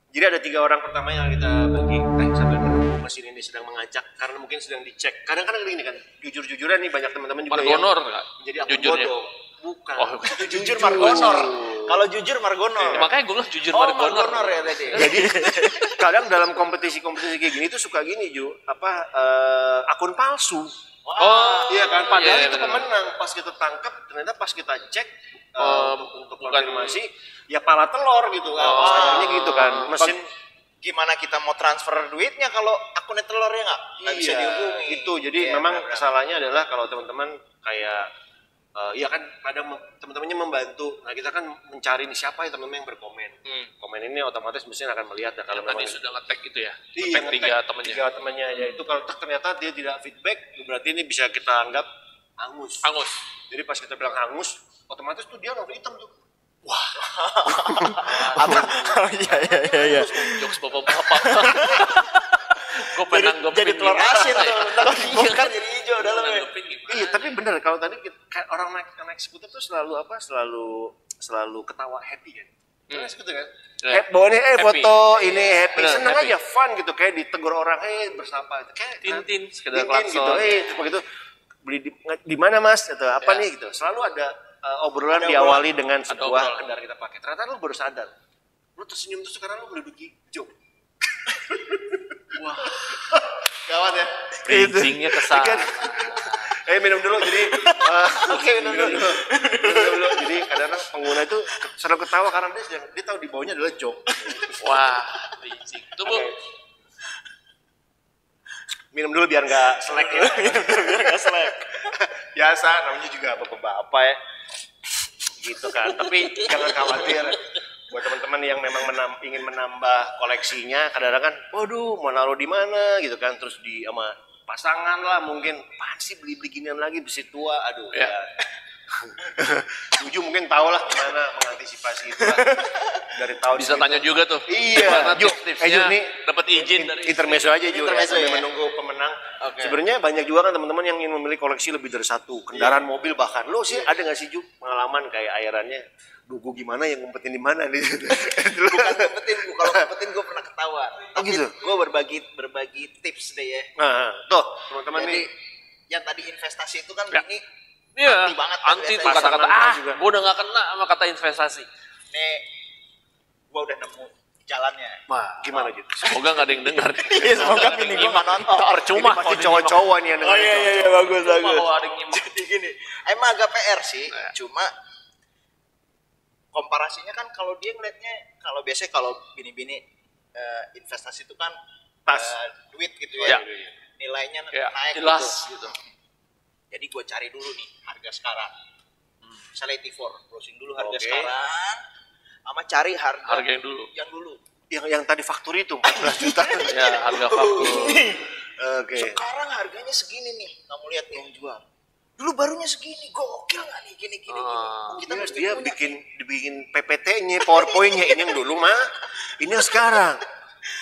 Jadi ada 3 orang pertama yang kita bagi. Sambil mesin ini sedang mengacak karena mungkin sedang dicek. Kadang-kadang ini kan jujur-jujuran nih banyak teman-teman juga Margonor yang jadi jujurnya. Bukan. Jujur Margonor. Kalau jujur Margonor. Makanya gue bilang jujur Margonor ya tadi. Jadi kadang dalam kompetisi-kompetisi kayak gini tuh suka gini akun palsu. Iya kan, padahal itu pemenang. Pas kita tangkap, ternyata pas kita cek untuk konfirmasi, ya pala telur gitu. Sayangnya gitu kan, mesin. Gimana kita mau transfer duitnya kalau akunnya telurnya nggak bisa dihubungi. Itu, jadi memang kesalahannya adalah kalau teman-teman kayak Iya kan kadang teman-temannya membantu. Nah kita kan mencari nih siapa ya teman-teman yang berkomen. Komen ini otomatis mesin akan melihat ya, kalau Tadi memang sudah nge-tag gitu ya. iya, Nge-tag 3 temennya. 3 temannya ya itu kalau ternyata dia tidak feedback berarti ini bisa kita anggap hangus. Angus. Jadi pas kita bilang hangus otomatis tuh dia warna hitam tuh. Iya. Jokes bapak-bapak. Gue pengen Jadi telur asin tuh, bukan jadi hijau dalamnya. Iya tapi bener kalau tadi kayak orang naik skuter tuh selalu apa selalu ketawa happy kan. Naik skuter kan. Bawanya Happy. foto ini happy, Bener, seneng happy. aja fun gitu kayak ditegur orang bersapa kayak Tintin, sekedar Tintin gitu, klakson. terus begitu beli di mana mas atau apa Ya. nih gitu. Selalu ada obrolan Ada diawali dengan Ada sebuah obrolan. kendaraan kita pakai. Ternyata lu baru sadar. Lu tersenyum tuh sekarang lu menduduki jok. Wah, Gawat ya. bridging-nya ke sana. Minum dulu jadi oke minum dulu. Minum dulu. Jadi kadang-kadang pengguna itu selalu ketawa karena dia tahu di bawahnya adalah jok. Wah, bridging. Tuh, Bu. Minum dulu biar nggak selek ya. Biar nggak selek. Biasa namanya juga bapak-bapak ya. Gitu kan. Tapi jangan khawatir. Buat teman-teman yang memang ingin menambah koleksinya, kadang-kadang kan, waduh, mau naruh di mana gitu kan, terus di sama pasangan lah mungkin, apaan sih beli ginian lagi besi tua, aduh Ya. ya. Tujuh mungkin tahu lah gimana mengantisipasi itu lah. Dari tahun Bisa tanya juga tuh. Iya, Gimana Ju, tips-tipsnya Ju, nih dapat izin dari intermezzo aja Ju, ya, Intermezzo, sambil ya. menunggu pemenang. Oke. Sebenarnya banyak juga kan teman-teman yang ingin memiliki koleksi lebih dari satu kendaraan mobil bahkan. Lo sih ada nggak sih Ju pengalaman kayak airannya? Duh, gue gimana yang ngumpetin di mana nih? Bukan ngumpetin, Bu. Kalau ngumpetin gue pernah ketahuan. Tapi gitu? gue berbagi tips deh ya. Nah, tuh teman-teman Jadi nih. yang tadi investasi itu kan Ya. ini Iya, anti banget kan anti tuh biasanya. kata-kata Pasangan juga. gue udah gak kena sama kata investasi. nih gue udah nemu jalannya. Wah, Gimana Ju? semoga gak ada yang dengar. Iya, semoga bini gue nggak nonton. Percuma Ini pasti kalau dia cowok-cowok nih yang Oh dengerin. iya bagus nyimak. Cuma kalau ada yang nyimak. Jadi gini, emang agak PR sih, Iya. cuma komparasinya kan kalau dia ngeliatnya kalau biasanya kalau bini-bini investasi itu kan Tas. duit gitu ya, Ya. nilainya Ya, naik jelas gitu. gitu. Jadi gue cari dulu nih harga sekarang. Misalnya T4, browsing dulu harga Oke. sekarang, sama cari harga Harga yang dulu. yang dulu. Yang tadi faktur itu 14 juta. Ya, harga faktur. Oke. Sekarang harganya segini nih, kamu lihat nih yang jual. Dulu barunya segini, gokil nggak nih gini. Kita mesti Dia punya. bikin PPT-nya, PowerPoint-nya ini yang dulu mah, ini yang sekarang.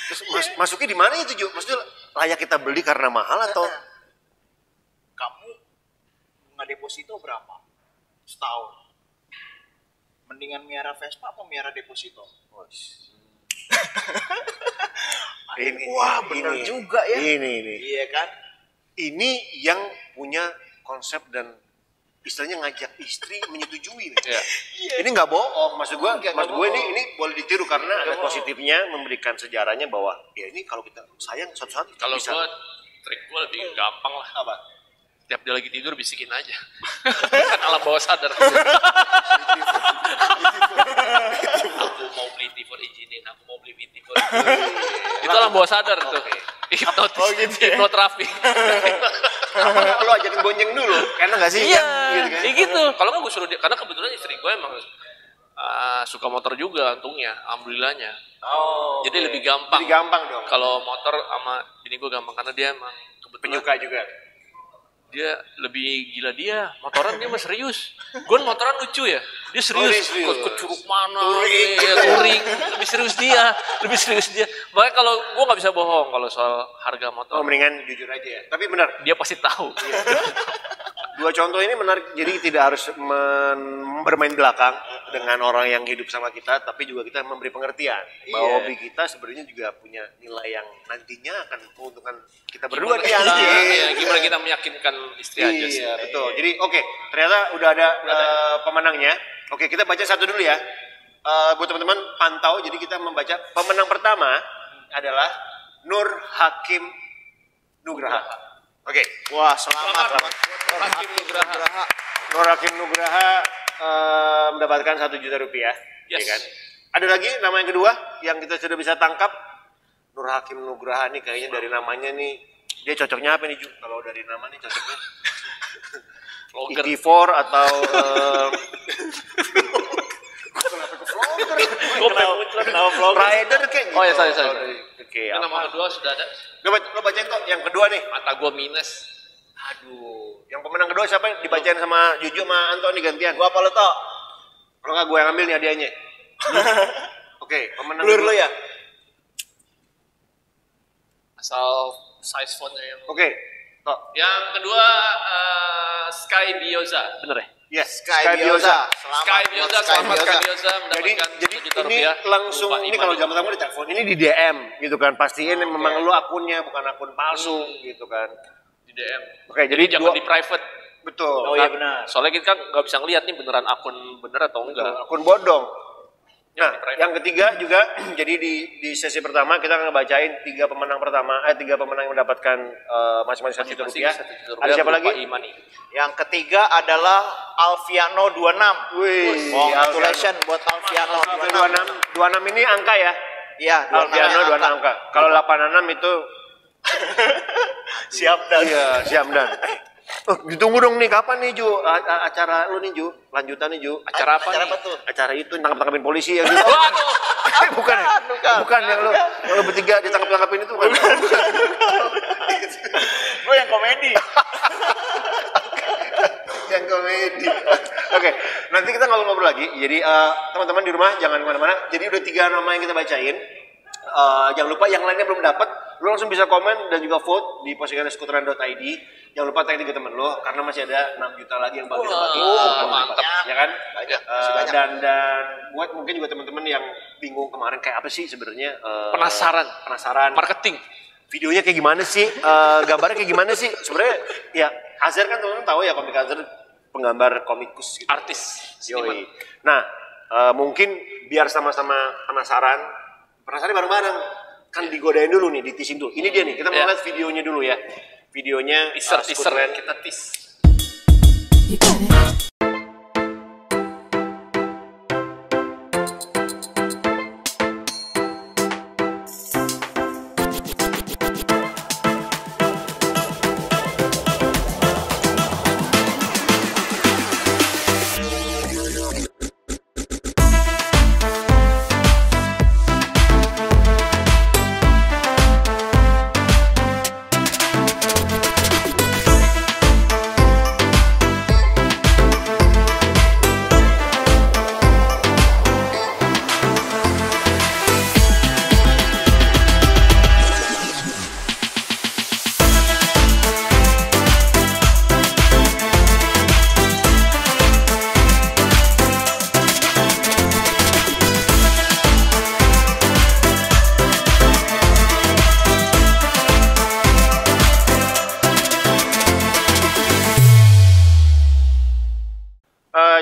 Terus masuknya di mana itu Ju? Maksudnya layak kita beli karena mahal atau? Kamu bunga deposito berapa? Setahun. Mendingan miara Vespa apa miara deposito? Wah, bener juga ya. Ini. Iya kan? Ini yang punya konsep dan istilahnya ngajak istri menyetujui nih. Ya. Ini nggak bohong, maksud gue Nggak ini boleh ditiru karena ada positifnya memberikan sejarahnya bahwa ya ini kalau kita sayang suatu saat Kalau bisa. gue trik gue lebih gampang lah. Apa? Tiap dia lagi tidur bisikin aja. Kan alam bawah sadar. Aku mau beli T4 izinin, aku mau beli T4 izinin. Itu alam bawah sadar tuh. Hipnotis, hipnoterapi. Apa nggak lo ajakin bonceng dulu? Karena nggak sih? Iya, Gitu kan? kayak gitu. Kalau nggak gue suruh dia, karena kebetulan istri gue emang suka motor juga, untungnya, alhamdulillahnya. Oh. Jadi oke. lebih gampang. Jadi gampang dong. Kalau motor sama bini gue gampang karena dia emang kebetulan Penyuka juga. dia lebih gila dia motoran dia mah serius. Gue motoran lucu ya, dia serius. dia serius. Ke curug mana, Touring. ya, touring, lebih serius dia. Makanya kalau gue nggak bisa bohong kalau soal harga Oh, motor, mendingan jujur aja ya. Tapi benar, dia pasti tahu. dua contoh ini menarik. Jadi tidak harus bermain belakang dengan orang yang hidup sama kita, tapi juga kita memberi pengertian bahwa Iya. hobi kita sebenarnya juga punya nilai yang nantinya akan menguntungkan kita berdua Gimana nih. kita, anjing. ya, gimana kita meyakinkan istri aja sih. Iya, betul. Jadi oke, ternyata udah ada pemenangnya. Oke, kita baca satu dulu ya. Buat teman-teman pantau, jadi kita membaca pemenang pertama adalah Nur Hakim Nugraha. Oke. Wah, selamat. Hakim Nugraha. Nur Hakim Nugraha mendapatkan 1 juta rupiah. Yes. Ya kan? Ada lagi nama yang kedua yang kita sudah bisa tangkap. Nur Hakim Nugraha nih kayaknya dari namanya nih dia cocoknya apa nih Ju? Kalau dari nama nih cocoknya Vlogger. ET4 atau Rider kayak gitu. Oh ya, sorry. Oke, Yang nama kedua sudah ada. Lo bacain tuh yang kedua nih. Mata gua minus. Aduh, yang pemenang kedua siapa? Dibacain sama Juju sama Anto nih gantian. Gua apa lo toh? Kalau nggak gue yang ambil nih hadiahnya. Oke, pemenang Blur kedua. lo ya? Asal size fontnya yang. Oke, Tok. Yang kedua Sky Bioza, bener ya? Yes, Sky Bioza. Sky Bioza, selamat Sky Bioza mendapatkan Jadi 1 juta ini rupiah. langsung Lupa ini email. kalau zaman di telepon ini di DM gitu kan. Pastiin memang lu akunnya bukan akun palsu gitu kan. Di DM. Oke, jadi Jangan dua- di private. betul. Oh iya benar. Soalnya kita kan nggak bisa ngeliat nih beneran akun bener atau enggak. Akun bodong. Nah, Yang di private. yang ketiga juga jadi di sesi pertama kita akan ngebacain tiga pemenang yang mendapatkan masing-masing 1 juta rupiah. Masing-masing 1 juta Ada siapa berupa lagi? e-money. Yang ketiga adalah Alfiano 26. Wih, Congratulations buat Alfiano 26. 26 ini angka ya. Iya, Alfiano 26 angka. Kalau 86 itu Siap dan iya, siap dan. Ditunggu dong nih kapan nih Ju acara lu nih Ju, lanjutan nih Ju. Acara apa Acara nih? apa tuh? Acara itu tangkap-tangkapin polisi ya gitu. Waduh. bukan ya? Bukan yang lu bertiga ditangkap-tangkapin itu bukan. Gue yang komedi. Yang komedi. Oke, nanti kita ngobrol-ngobrol lagi. Jadi teman-teman di rumah jangan kemana-mana. Jadi udah 3 nama yang kita bacain. Jangan lupa yang lainnya belum dapat, lu langsung bisa komen dan juga vote di postingan.skuteran.id. Jangan lupa tag juga temen lu karena masih ada 6 juta lagi yang bagi bagi. Mantap. Ya kan? Banyak, Eh, masih banyak. dan buat mungkin juga teman-teman yang bingung kemarin kayak apa sih sebenarnya penasaran Marketing. videonya kayak gimana sih, gambarnya kayak gimana sih sebenarnya. Ya Azhar kan teman-teman tahu ya, komik Azhar penggambar komikus gitu. Artis. Yoi. Nah, mungkin biar sama-sama penasaran bareng-bareng, kan digodain dulu nih, ditisin dulu. Ini dia nih, kita mau Ya. lihat videonya dulu ya. Videonya Teaser Skuteran. kita tease. You got it.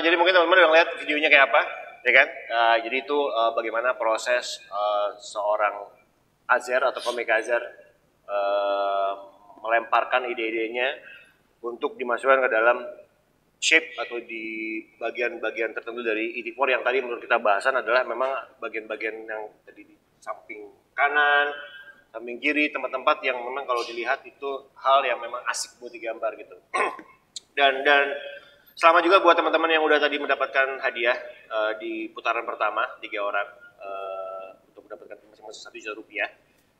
Jadi mungkin teman-teman udah ngeliat videonya kayak apa, ya kan? Jadi itu bagaimana proses seorang Azhar atau komik Azhar melemparkan ide-idenya untuk dimasukkan ke dalam shape atau di bagian-bagian tertentu dari ET4 yang tadi menurut kita bahasan adalah memang bagian-bagian yang tadi di samping kanan, samping kiri, tempat-tempat yang memang kalau dilihat itu hal yang memang asik buat digambar gitu. dan selamat juga buat teman-teman yang udah tadi mendapatkan hadiah di putaran pertama 3 orang untuk mendapatkan masing-masing 1 juta rupiah.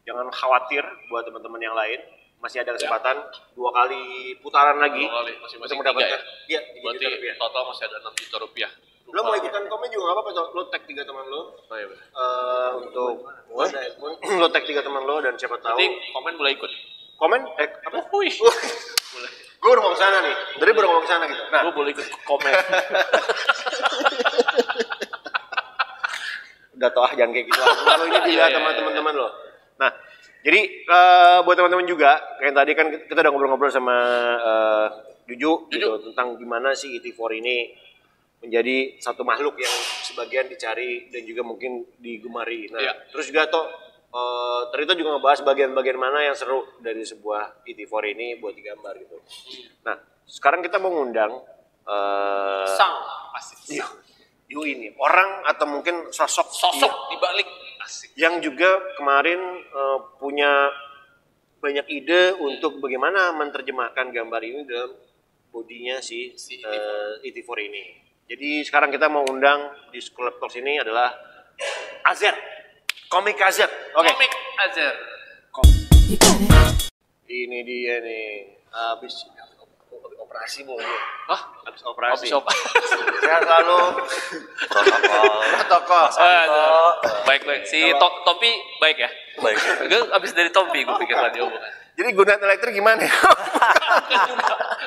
Jangan khawatir buat teman-teman yang lain, masih ada kesempatan 2 kali putaran lagi 2 kali, masing-masing untuk mendapatkan 3 iya, 3 Berarti juta rupiah. total masih ada 6 juta rupiah. Lo mau ikutan komen juga nggak apa-apa, lo tag 3 teman lo Oh, iya bener. untuk lo tag 3 teman lo dan siapa tahu Nanti komen boleh ikut. komen apa? Wih. Boleh. Gue udah mau ke sana nih, dari baru mau ke sana gitu. Nah, Gue boleh ikut komen. udah tau jangan kayak gitu. Kalau ini dilihat sama teman-teman lo. Nah, jadi buat teman-teman juga, kayak tadi kan kita udah ngobrol-ngobrol sama Juju gitu tentang gimana sih ET4 ini menjadi satu makhluk yang sebagian dicari dan juga mungkin digemari. Nah, Iya. terus juga Terita juga ngebahas bagian-bagian mana yang seru dari sebuah ET4 ini buat digambar gitu. Nah, sekarang kita mau ngundang Sang asik. Yu ini orang atau mungkin sosok Sosok di balik asik. yang juga kemarin punya banyak ide untuk bagaimana menerjemahkan gambar ini dalam bodinya si Si ET4 ini. Jadi sekarang kita mau undang di School Talks ini adalah Azer, komik Azer. Oke. Komik Azer. You got it. Ini dia nih, habis operasi bu. Hah? Habis operasi. Habis apa? Saya selalu protokol. Baik. Si Tompi baik ya? Baik. Gue abis dari Tompi gue pikir radio bukan. Jadi gunaan elektrik gimana ya?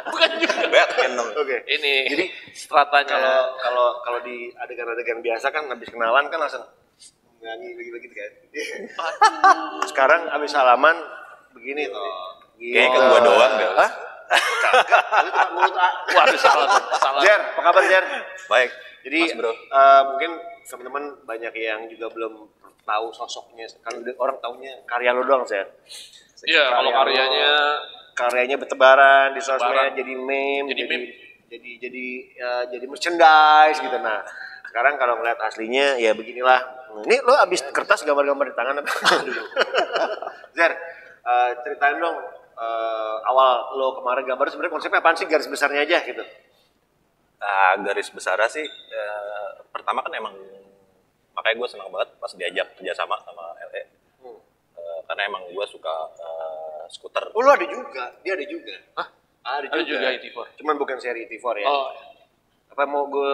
Bukan juga. Batman dong. Oke. Ini Jadi stratanya. kalau di adegan-adegan biasa kan habis kenalan kan langsung nyanyi begitu kan. Sekarang habis salaman begini tuh. Kayak ke gua doang gak? Hah? Itu cuma mulut Waduh salah tuh. Salah. Zer, apa kabar Zer? Baik. Jadi Mas bro. mungkin teman-teman banyak yang juga belum tahu sosoknya. Kan orang taunya karya lo doang Zer. Iya, kalau Karya karyanya bertebaran di sosmed, Bertebaran. jadi meme, Jadi meme. jadi merchandise gitu. Nah, sekarang kalau ngeliat aslinya ya beginilah. Ini lo abis kertas gambar-gambar di tangan apa? Zer, ceritain dong awal lo kemarin gambar sebenarnya konsepnya apaan sih, garis besarnya aja gitu. Garis besarnya sih, pertama kan emang makanya gue senang banget pas diajak kerjasama sama LE. Karena emang gue suka skuter. Oh lo ada juga, dia ada juga. Hah? Ada Ada juga ET4. Cuman bukan seri ET4 ya. Oh, Apa mau gue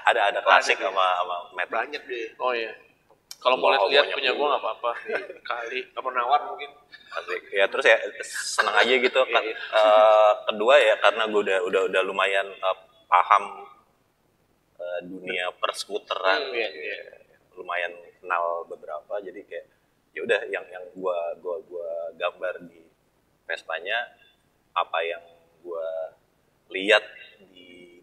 ada klasik sama Matic. banyak deh. oh iya. Kalau mau Wow, lihat banyak punya gue juga. nggak apa-apa. Kali. Kamu nawar mungkin. Asik. Ya terus ya seneng aja gitu. Iya. Kedua ya karena gue udah lumayan paham dunia perskuteran. Iya. Lumayan kenal beberapa, jadi kayak ya udah yang gua gambar di Vespanya apa yang gua lihat di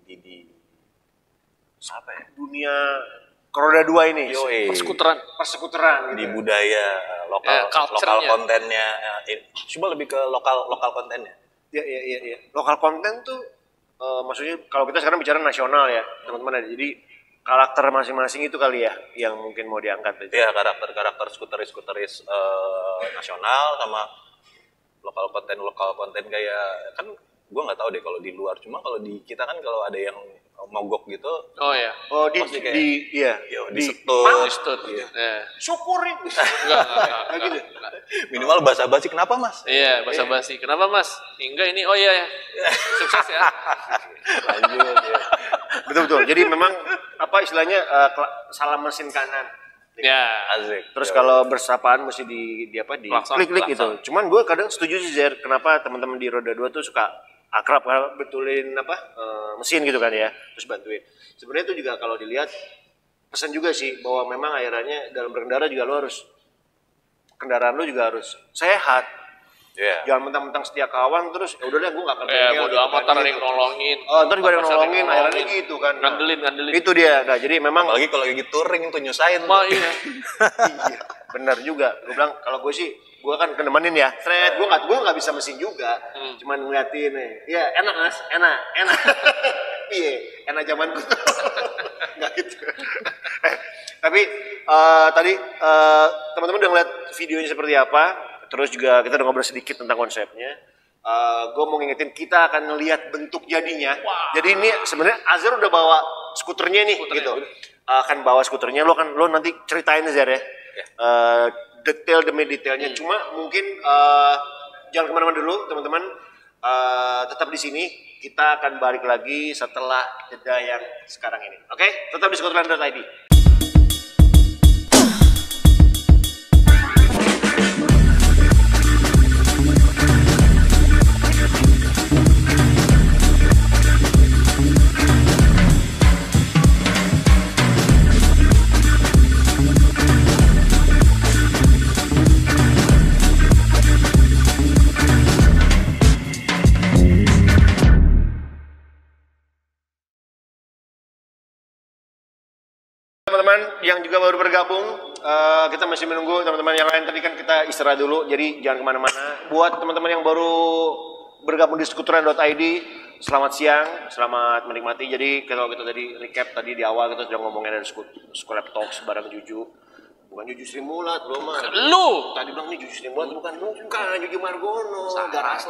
apa ya, Dunia roda dua ini. Yoi. Persekuteran gitu. Di budaya lokal culture-nya. kontennya, cuma lebih ke lokal kontennya. Iya. Lokal konten tuh maksudnya kalau kita sekarang bicara nasional ya, teman-teman ada. Jadi karakter masing-masing itu kali ya yang mungkin mau diangkat. Iya, karakter skuteris nasional sama lokal konten kayak kan gue nggak tahu deh kalau di luar, cuma kalau di kita kan kalau ada yang mogok gitu Oh iya. Oh pasti kayak, iya. di setut. Istut. Iya. syukurin. Enggak gitu. Minimal basa-basi, kenapa mas? Iya, basa-basi. Kenapa mas? Enggak ini. Oh iya. Sukses ya. Lanjut ya. Betul. Jadi memang apa istilahnya salam mesin kanan. Ya. Asik. Terus kalau bersapaan mesti di klik-klik gitu. Pelaksanaan. Cuman gue kadang setuju sih Zer, kenapa teman-teman di roda 2 tuh suka akrab kalau betulin mesin gitu kan ya, terus bantuin. Sebenarnya itu juga kalau dilihat pesan juga sih bahwa memang akhirnya dalam berkendara juga lo harus kendaraan lo juga harus sehat. Iya. Jangan mentang-mentang setia kawan terus ya udah deh gue gak akan Bodo amat ntar ada yang nolongin. Oh, ntar juga ada yang Pas nolongin, akhirnya gitu kan. Nah, Ngandelin. Itu dia. Nah, jadi memang Apalagi kalau lagi touring tuh nyusahin. Wah, iya. iya, benar juga. Gue bilang kalau gue sih, gue kan kenemenin ya. Gue nggak bisa mesin juga. Cuman ngeliatin nih. Iya enak mas, enak. Iya, enak zamanku. Nggak gitu. Tapi tadi teman-teman udah ngeliat videonya seperti apa. Terus juga kita udah ngobrol sedikit tentang konsepnya. Gue mau ngingetin kita akan ngelihat bentuk jadinya. Wow. Jadi ini sebenarnya Azhar udah bawa skuternya nih, gitu. Akan bawa skuternya, lo nanti ceritain Azhar ya. Detail demi detailnya. Cuma mungkin jangan kemana-mana dulu teman-teman. Tetap di sini. Kita akan balik lagi setelah jeda yang sekarang ini. Oke? Tetap di skuterland.id. Teman-teman yang juga baru bergabung, kita masih menunggu teman-teman yang lain. Tadi kan kita istirahat dulu, jadi jangan kemana-mana. Buat teman-teman yang baru bergabung di skuteran.id, selamat siang, selamat menikmati. Jadi kalau kita tadi recap tadi di awal kita sudah ngomongin ada School Talks bareng Juju. Bukan Juju Srimulat, belum mah. Lu. Tadi bilang nih Juju Srimulat bukan Juju Margono. Garas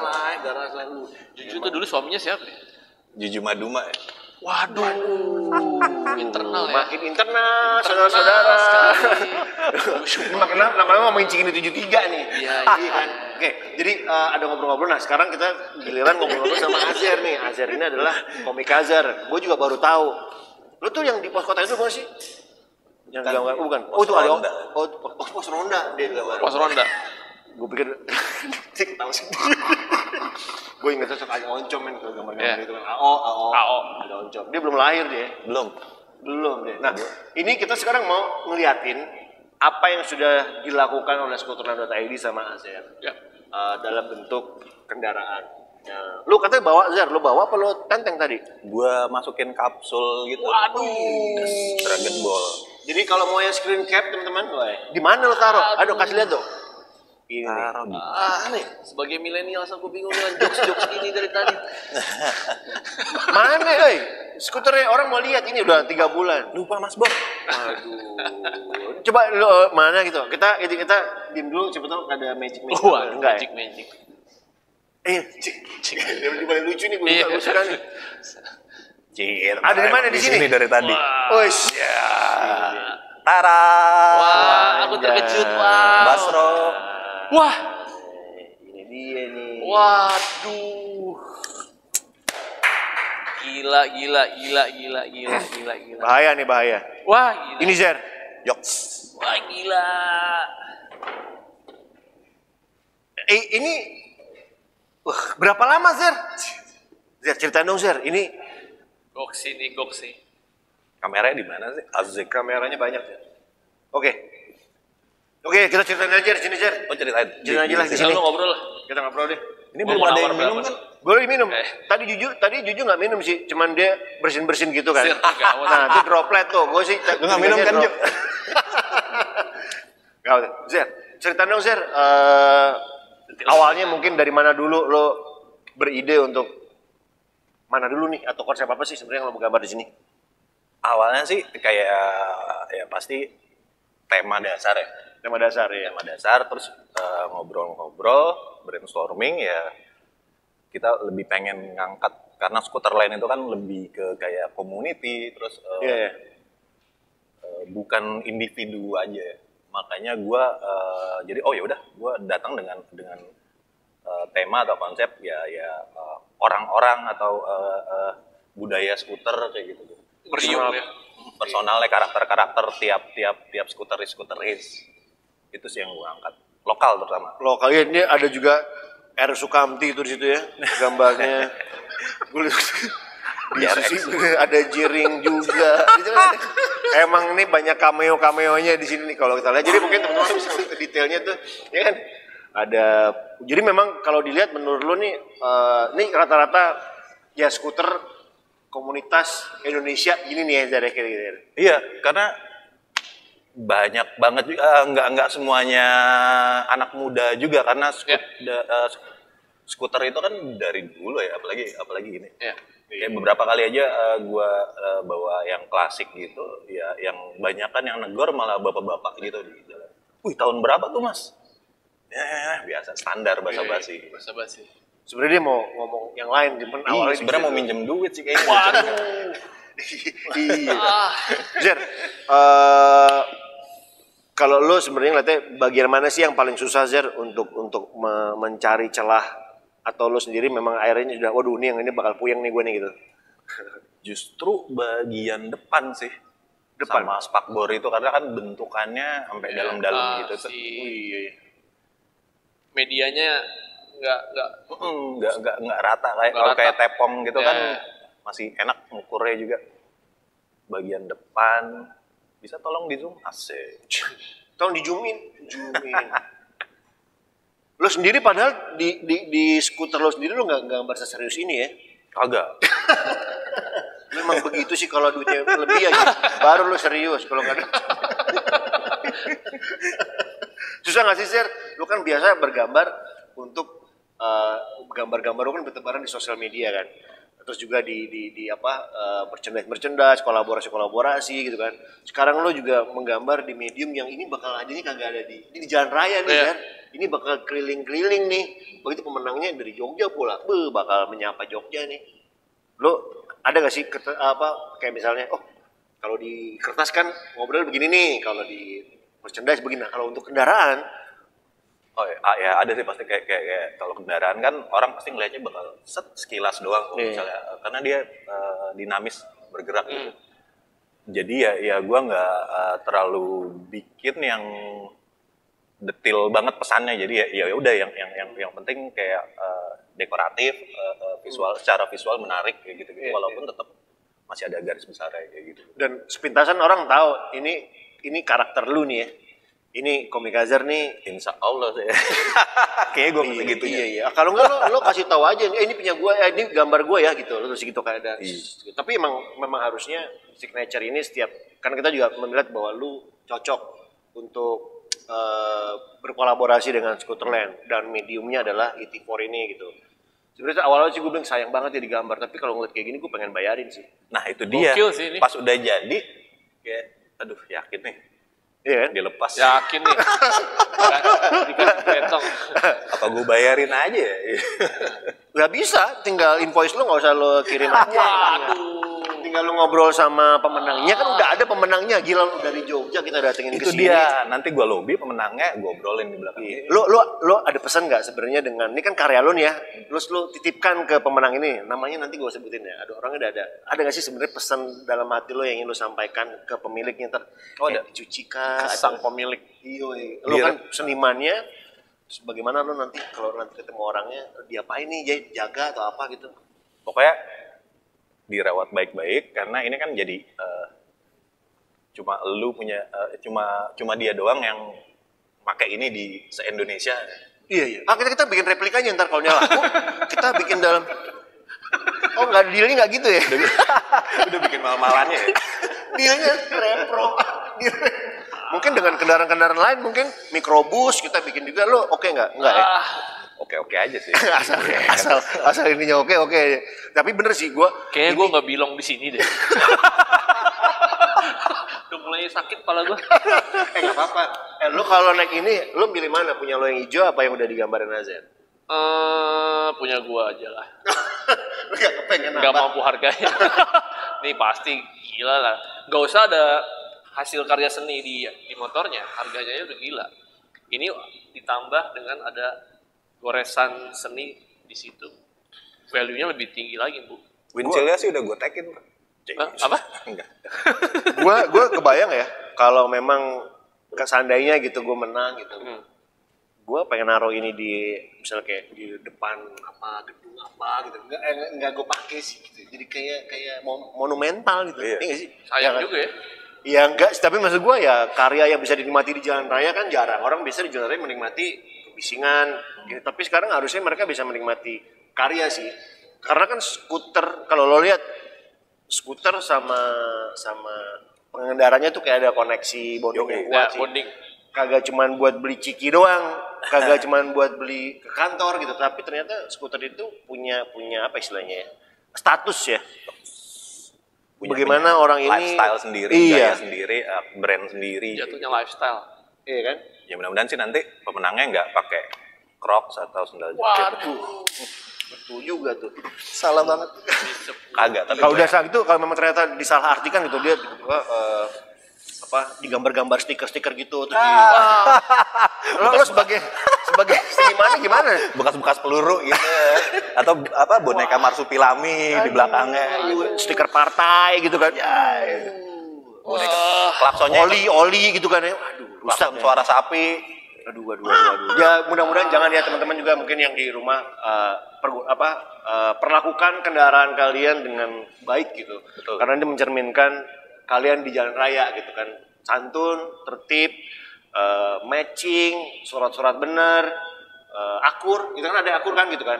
Live lu. Juju itu dulu suaminya siapa ya? Juju Maduma ya. Waduh, internal ya. Makin internal, saudara-saudara. Ini makin lama-lama ngomongin Cikini 73 nih. Iya kan. Oke, jadi ada ngobrol-ngobrol. Nah, sekarang kita giliran ngobrol-ngobrol sama Azhar nih. Azhar ini adalah komik Azhar. Gue juga baru tahu. Lu tuh yang di pos kota itu bukan sih? Yang gambar, bukan. Oh, itu ada. Oh, pos ronda dia gambar. Pos ronda. Gue pikir cik tahu sih. Gue ingat sosok ada Oncom men kalau gambar-gambar itu kan. AO. Ada Oncom. Dia belum lahir dia. Belum deh. Nah, ini kita sekarang mau ngeliatin apa yang sudah dilakukan oleh skuterland.id sama Azhar. Ya. Dalam bentuk kendaraan. Lu katanya bawa Azhar, lu bawa apa lu tenteng tadi? Gua masukin kapsul gitu. Waduh. Dragon Ball. Jadi kalau mau yang screen cap teman-teman, di mana lu taruh? Aduh kasih lihat dong. Ini. Taruh di. Nih, sebagai milenial aku bingung dengan jokes-jokes ini dari tadi. Mana, skuternya orang mau lihat ini udah 3 bulan. Lupa Mas Bob. Aduh. Coba lu mana gitu. Kita diem dulu, siapa tahu ada magic. Enggak ya? Magic. Dia paling lucu nih, gue suka nih. Cir. Ada di mana di sini? Dari tadi. Oh, Ya. Tara. Wah, aku terkejut. Wow. Basro. Wah. Ini dia nih. Waduh. Gila. Bahaya nih, bahaya. Wah, gila. Ini Zer. Yoks. Wah, gila. Ini berapa lama Zer? Zer, cerita dong Zer. Ini Goksi. Kameranya di mana sih? Azik. kameranya banyak ya. Oke, kita ceritain aja di sini Zer. Oh, ceritain. Ceritain aja lah di Sini sini. lu ngobrol lah. Kita ngobrol deh. Ini Mau belum ada nawar yang minum berapa kan? Boleh minum. Tadi Juju nggak minum sih, cuman dia bersin gitu kan. Gawat. Nah, itu droplet tuh. Gue sih Lu nggak minum kan, Ju? Gawat. Zer, cerita dong Zer. Awalnya mungkin dari mana dulu lo beride untuk mana dulu nih atau konsep apa sih sebenarnya yang lo mau gambar di sini? Awalnya sih kayak ya pasti tema dasar ya. Tema dasar ya. Tema dasar terus ngobrol-ngobrol, brainstorming ya. Kita lebih pengen ngangkat karena skuter lain itu kan lebih ke kayak community terus bukan individu aja. Makanya gue jadi ya udah gue datang dengan tema atau konsep ya orang-orang atau budaya skuter kayak gitu. Personalnya karakter tiap skuteris itu sih yang gue angkat, lokal terutama. Lokal ya, ini ada juga R. Sukamti itu di situ ya gambarnya. Ada Jiring juga. Emang ini banyak cameo-cameonya di sini nih kalau kita lihat. Jadi mungkin teman-teman bisa lihat ke detailnya tuh, ya kan? Ada. Jadi memang kalau dilihat menurut lo nih, ini rata-rata ya skuter komunitas Indonesia ini nih ya Zara kira-kira. Iya, karena banyak banget juga nggak semuanya anak muda juga karena skuter itu kan dari dulu ya, apalagi ini. Kayak beberapa kali aja gue bawa yang klasik gitu, ya yang banyak kan yang negor malah bapak-bapak gitu di jalan. Wih, tahun berapa tuh Mas? Ya biasa standar basa-basi. Sebenarnya dia mau ngomong yang lain, cuman awalnya sebenarnya mau minjem duit sih kayaknya. Waduh. Iya. Zer, kalau lo sebenarnya ngeliatnya bagian mana sih yang paling susah Zer untuk mencari celah atau lo sendiri memang akhirnya sudah waduh nih yang ini bakal puyeng nih gue nih gitu. Justru bagian depan sih. Depan sama spakbor itu karena kan bentukannya sampai dalam-dalam gitu tuh. Iya. Medianya nggak rata kayak tepong gitu kan masih enak ngukurnya juga. Bagian depan bisa tolong di zoom asik. Tolong di zoomin. Lo sendiri padahal di skuter lo sendiri lo nggak gambar seserius ini ya? Kagak. Memang begitu sih kalau duitnya lebih aja baru lo serius kalau nggak ada. Susah nggak sih Sir? Lo kan biasa bergambar untuk gambar-gambar lo kan bertebaran di sosial media kan. terus juga di apa merchandise kolaborasi gitu kan. Sekarang lo juga menggambar di medium yang ini bakal adanya kagak ada ini di jalan raya nih kan. Ini bakal keliling-keliling nih. Begitu pemenangnya dari Jogja pula, bakal menyapa Jogja nih. Lo ada gak sih kayak misalnya kalau di kertas kan ngobrol begini nih, kalau di merchandise begini. Nah, kalau untuk kendaraan ya ada sih pasti kayak kalau kendaraan kan orang pasti ngelihatnya bakal sekilas doang misalnya karena dia dinamis bergerak gitu. Jadi ya gue nggak terlalu bikin yang detail banget pesannya. Jadi ya udah yang penting kayak dekoratif, visual secara visual menarik kayak gitu walaupun tetap masih ada garis besar kayak gitu. Dan sepintasan orang tahu ini karakter lu nih ya. Ini Komikazer nih, insya Allah sih. Kayaknya gue mesti gitu. Iya. Kalau enggak lo kasih tahu aja, ini punya gue, ini gambar gue ya gitu. Lo terus gitu kayak ada. Tapi memang harusnya signature ini setiap, kan kita juga melihat bahwa lu cocok untuk berkolaborasi dengan Scooterland dan mediumnya adalah ET4 ini gitu. Sebenarnya awalnya sih gue bilang sayang banget ya digambar, tapi kalau ngeliat kayak gini gue pengen bayarin sih. Nah itu dia. Sih, pas udah jadi, kayak aduh yakin nih. Iya kan? Dilepas. Yakin nih. Dikasih betong. Apa gue bayarin aja ya? Gak bisa, tinggal invoice lu gak usah lo kirim aja. Waduh. Tinggal lu ngobrol sama pemenangnya, kan udah ada pemenangnya. Gila lu dari Jogja kita datengin ke sini. Itu dia, nanti gue lobby pemenangnya, gue obrolin di belakang. Lu ada pesan nggak sebenarnya dengan ini kan karya lu nih ya, terus lu titipkan ke pemenang ini, namanya nanti gue sebutin ya. Ada orangnya ada nggak sih sebenarnya pesan dalam hati lo yang ingin lu sampaikan ke pemiliknya ada dicucikan Sang pemilik. Iya, lu kan senimannya, bagaimana lu nanti kalau nanti ketemu orangnya diapain nih, jaga atau apa gitu. Pokoknya dirawat baik-baik karena ini kan jadi cuma lu punya cuma dia doang yang pakai ini di se-Indonesia. Iya. Kita bikin replikanya ntar kalau nyala. Kita bikin dalam. Nggak dealnya nggak gitu ya? Udah bikin mal-malannya ya. Dealnya repro. Mungkin dengan kendaraan-kendaraan lain, mungkin mikrobus kita bikin juga. Lo oke nggak? Nggak ya? Oke aja sih. asal ininya oke. Tapi bener sih gue. Kayaknya gue nggak belong di sini deh. Udah mulai sakit kepala gue. Nggak apa-apa. Lo kalau naik ini, lo pilih mana? Punya lo yang hijau apa yang udah digambarin Azen? Punya gue aja lah. Lo nggak kepengen apa? Gak mampu harganya. Nih pasti gila lah. Gak usah ada hasil karya seni di motornya, harganya udah gila. Ini ditambah dengan ada goresan seni di situ, value-nya lebih tinggi lagi, Bu. Windshield-nya sih udah gue tekin. Apa? Enggak. Gue kebayang ya, kalau memang seandainya gitu gue menang gitu, gue pengen naruh ini di misalnya kayak di depan gedung apa gitu, nggak gue pakai sih gitu, jadi kayak monumental gitu. Iya nggak sih? Sayang juga ya. Ya enggak, tapi maksud gue ya karya yang bisa dinikmati di jalan raya kan jarang. Orang bisa di jalan raya menikmati kebisingan, gitu. Tapi sekarang harusnya mereka bisa menikmati karya sih. Karena kan skuter, kalau lo lihat skuter sama pengendaranya tuh kayak ada koneksi bonding yang kuat sih. Bonding. Kagak cuman buat beli ciki doang, kagak cuman buat beli ke kantor gitu. Tapi ternyata skuter itu punya apa istilahnya ya? Status ya. Bagaimana orang ini lifestyle sendiri, gaya sendiri, brand sendiri. Jatuhnya lifestyle. Iya kan? Ya mudah-mudahan sih nanti pemenangnya nggak pakai Crocs atau sandal jepit. Waduh. Betul juga tuh. Salah banget. Kagak, tapi kalau udah salah gitu, kalau memang ternyata disalah artikan gitu dia digambar-gambar stiker-stiker gitu terus lo sebagai senimannya gimana? Bekas-bekas peluru gitu atau apa boneka marsupilami di belakangnya gitu. Stiker partai gitu kan. Ya. Boneka klaksonnya oli gitu kan ya. Aduh, rusak ya. Suara sapi. Aduh. Ya mudah-mudahan jangan ya teman-teman juga mungkin yang di rumah perlakukan kendaraan kalian dengan baik gitu. Betul. Karena ini mencerminkan kalian di jalan raya gitu kan, santun, tertib, matching, surat-surat benar, akur, gitu kan ada akur kan gitu kan.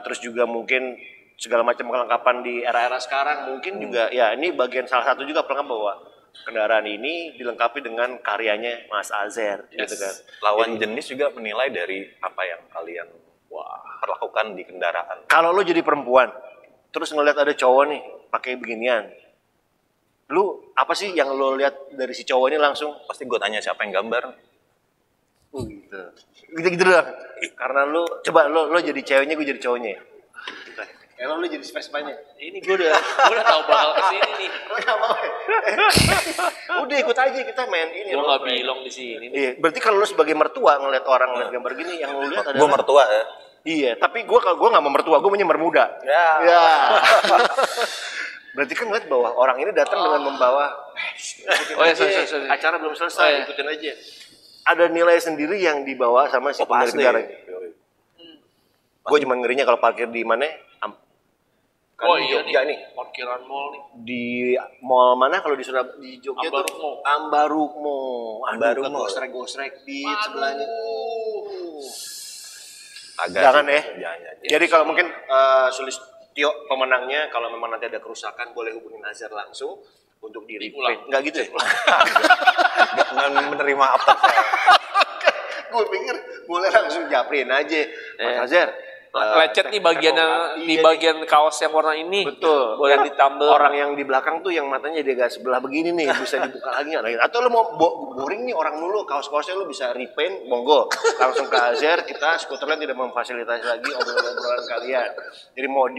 Terus juga mungkin segala macam kelengkapan di era-era sekarang mungkin juga ya ini bagian salah satu juga pelengkap bahwa kendaraan ini dilengkapi dengan karyanya Mas Azer gitu kan. Lawan jenis juga menilai dari apa yang kalian perlakukan di kendaraan. Kalau lo jadi perempuan, terus ngeliat ada cowok nih pakai beginian, lu apa sih yang lu lihat dari si cowok ini langsung? Pasti gue tanya siapa yang gambar. Gitu doang. Karena lu coba lu jadi ceweknya, gue jadi cowoknya. Emang lu jadi Vespanya? Ini gue udah tahu bakal kesini nih. Enggak mau. Udah ikut aja kita main ini. Gue nggak bilong di sini. Iya, berarti kalau lu sebagai mertua ngeliat orang ngeliat gambar gini, yang lu lihat adalah Gue mertua ya. Iya, tapi gue nggak mau mertua, gue maunya mermuda. Ya. Berarti kan ngeliat bahwa orang ini datang dengan membawa. Sorry. Acara belum selesai, ikutin aja. Ada nilai sendiri yang dibawa sama si pemilik negara. Gue cuma ngerinya kalau parkir di mana? Kan di Jogja nih. Parkiran mall nih. Di mall mana kalau di Jogja tuh? Ambarukmo. Gosrek di sebelahnya. Jangan ya. Jadi kalau mungkin Sulistyo pemenangnya, kalau memang nanti ada kerusakan boleh hubungin Azhar langsung untuk di-repaint. Enggak gitu ya? Nggak menerima apa saya. Gue pikir boleh langsung japrin aja. Mas Azhar. Lecet nih bagian yang di bagian kaos yang warna ini. Betul. Boleh ditambah. Orang yang di belakang tuh yang matanya dia agak sebelah begini nih, bisa dibuka lagi nggak? Atau lu mau boring nih orang dulu, kaos-kaosnya lu bisa repaint, monggo. Langsung ke Azhar, kita Skuterland tidak memfasilitasi lagi obrolan kalian. Jadi mau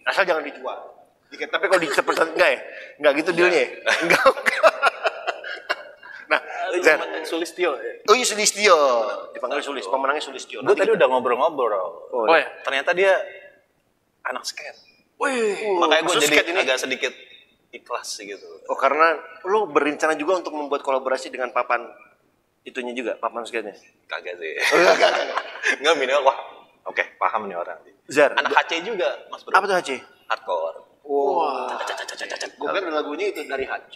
asal jangan dijual. Tapi kalau dicepetan enggak ya? Enggak gitu dealnya. Enggak. Nah, Zar, Sulistyo. Oh iya Sulistyo. Dipanggil Sulis, pemenangnya Sulistyo. Gue tadi udah ngobrol-ngobrol. Oh ya? Ternyata dia anak skate. Makanya gue jadi agak sedikit ikhlas gitu. Oh karena lu berencana juga untuk membuat kolaborasi dengan papan itunya juga, papan skate-nya? Kagak sih. Enggak minimal, wah oke, paham nih orang. Zar, anak HC juga Mas Bro. apa tuh HC? Hardcore. Wah. Gue kan lagunya itu dari HC.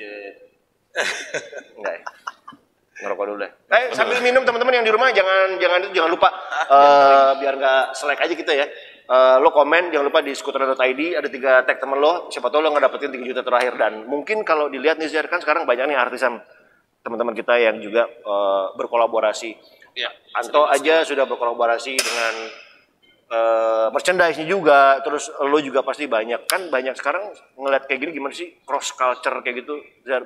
Enggak ya? Ngerokok dulu deh. Sambil minum teman-teman yang di rumah jangan lupa biar nggak selek aja kita ya. Lo komen jangan lupa di skuter.id ada 3 tag temen lo, siapa tahu lo ngedapetin 3 juta terakhir. Dan mungkin kalau dilihat nih Zar, kan sekarang banyak nih artisan teman-teman kita yang juga berkolaborasi. Ya, Anto aja sudah berkolaborasi dengan merchandise-nya juga, terus lo juga pasti banyak sekarang ngeliat kayak gini gimana sih cross culture kayak gitu,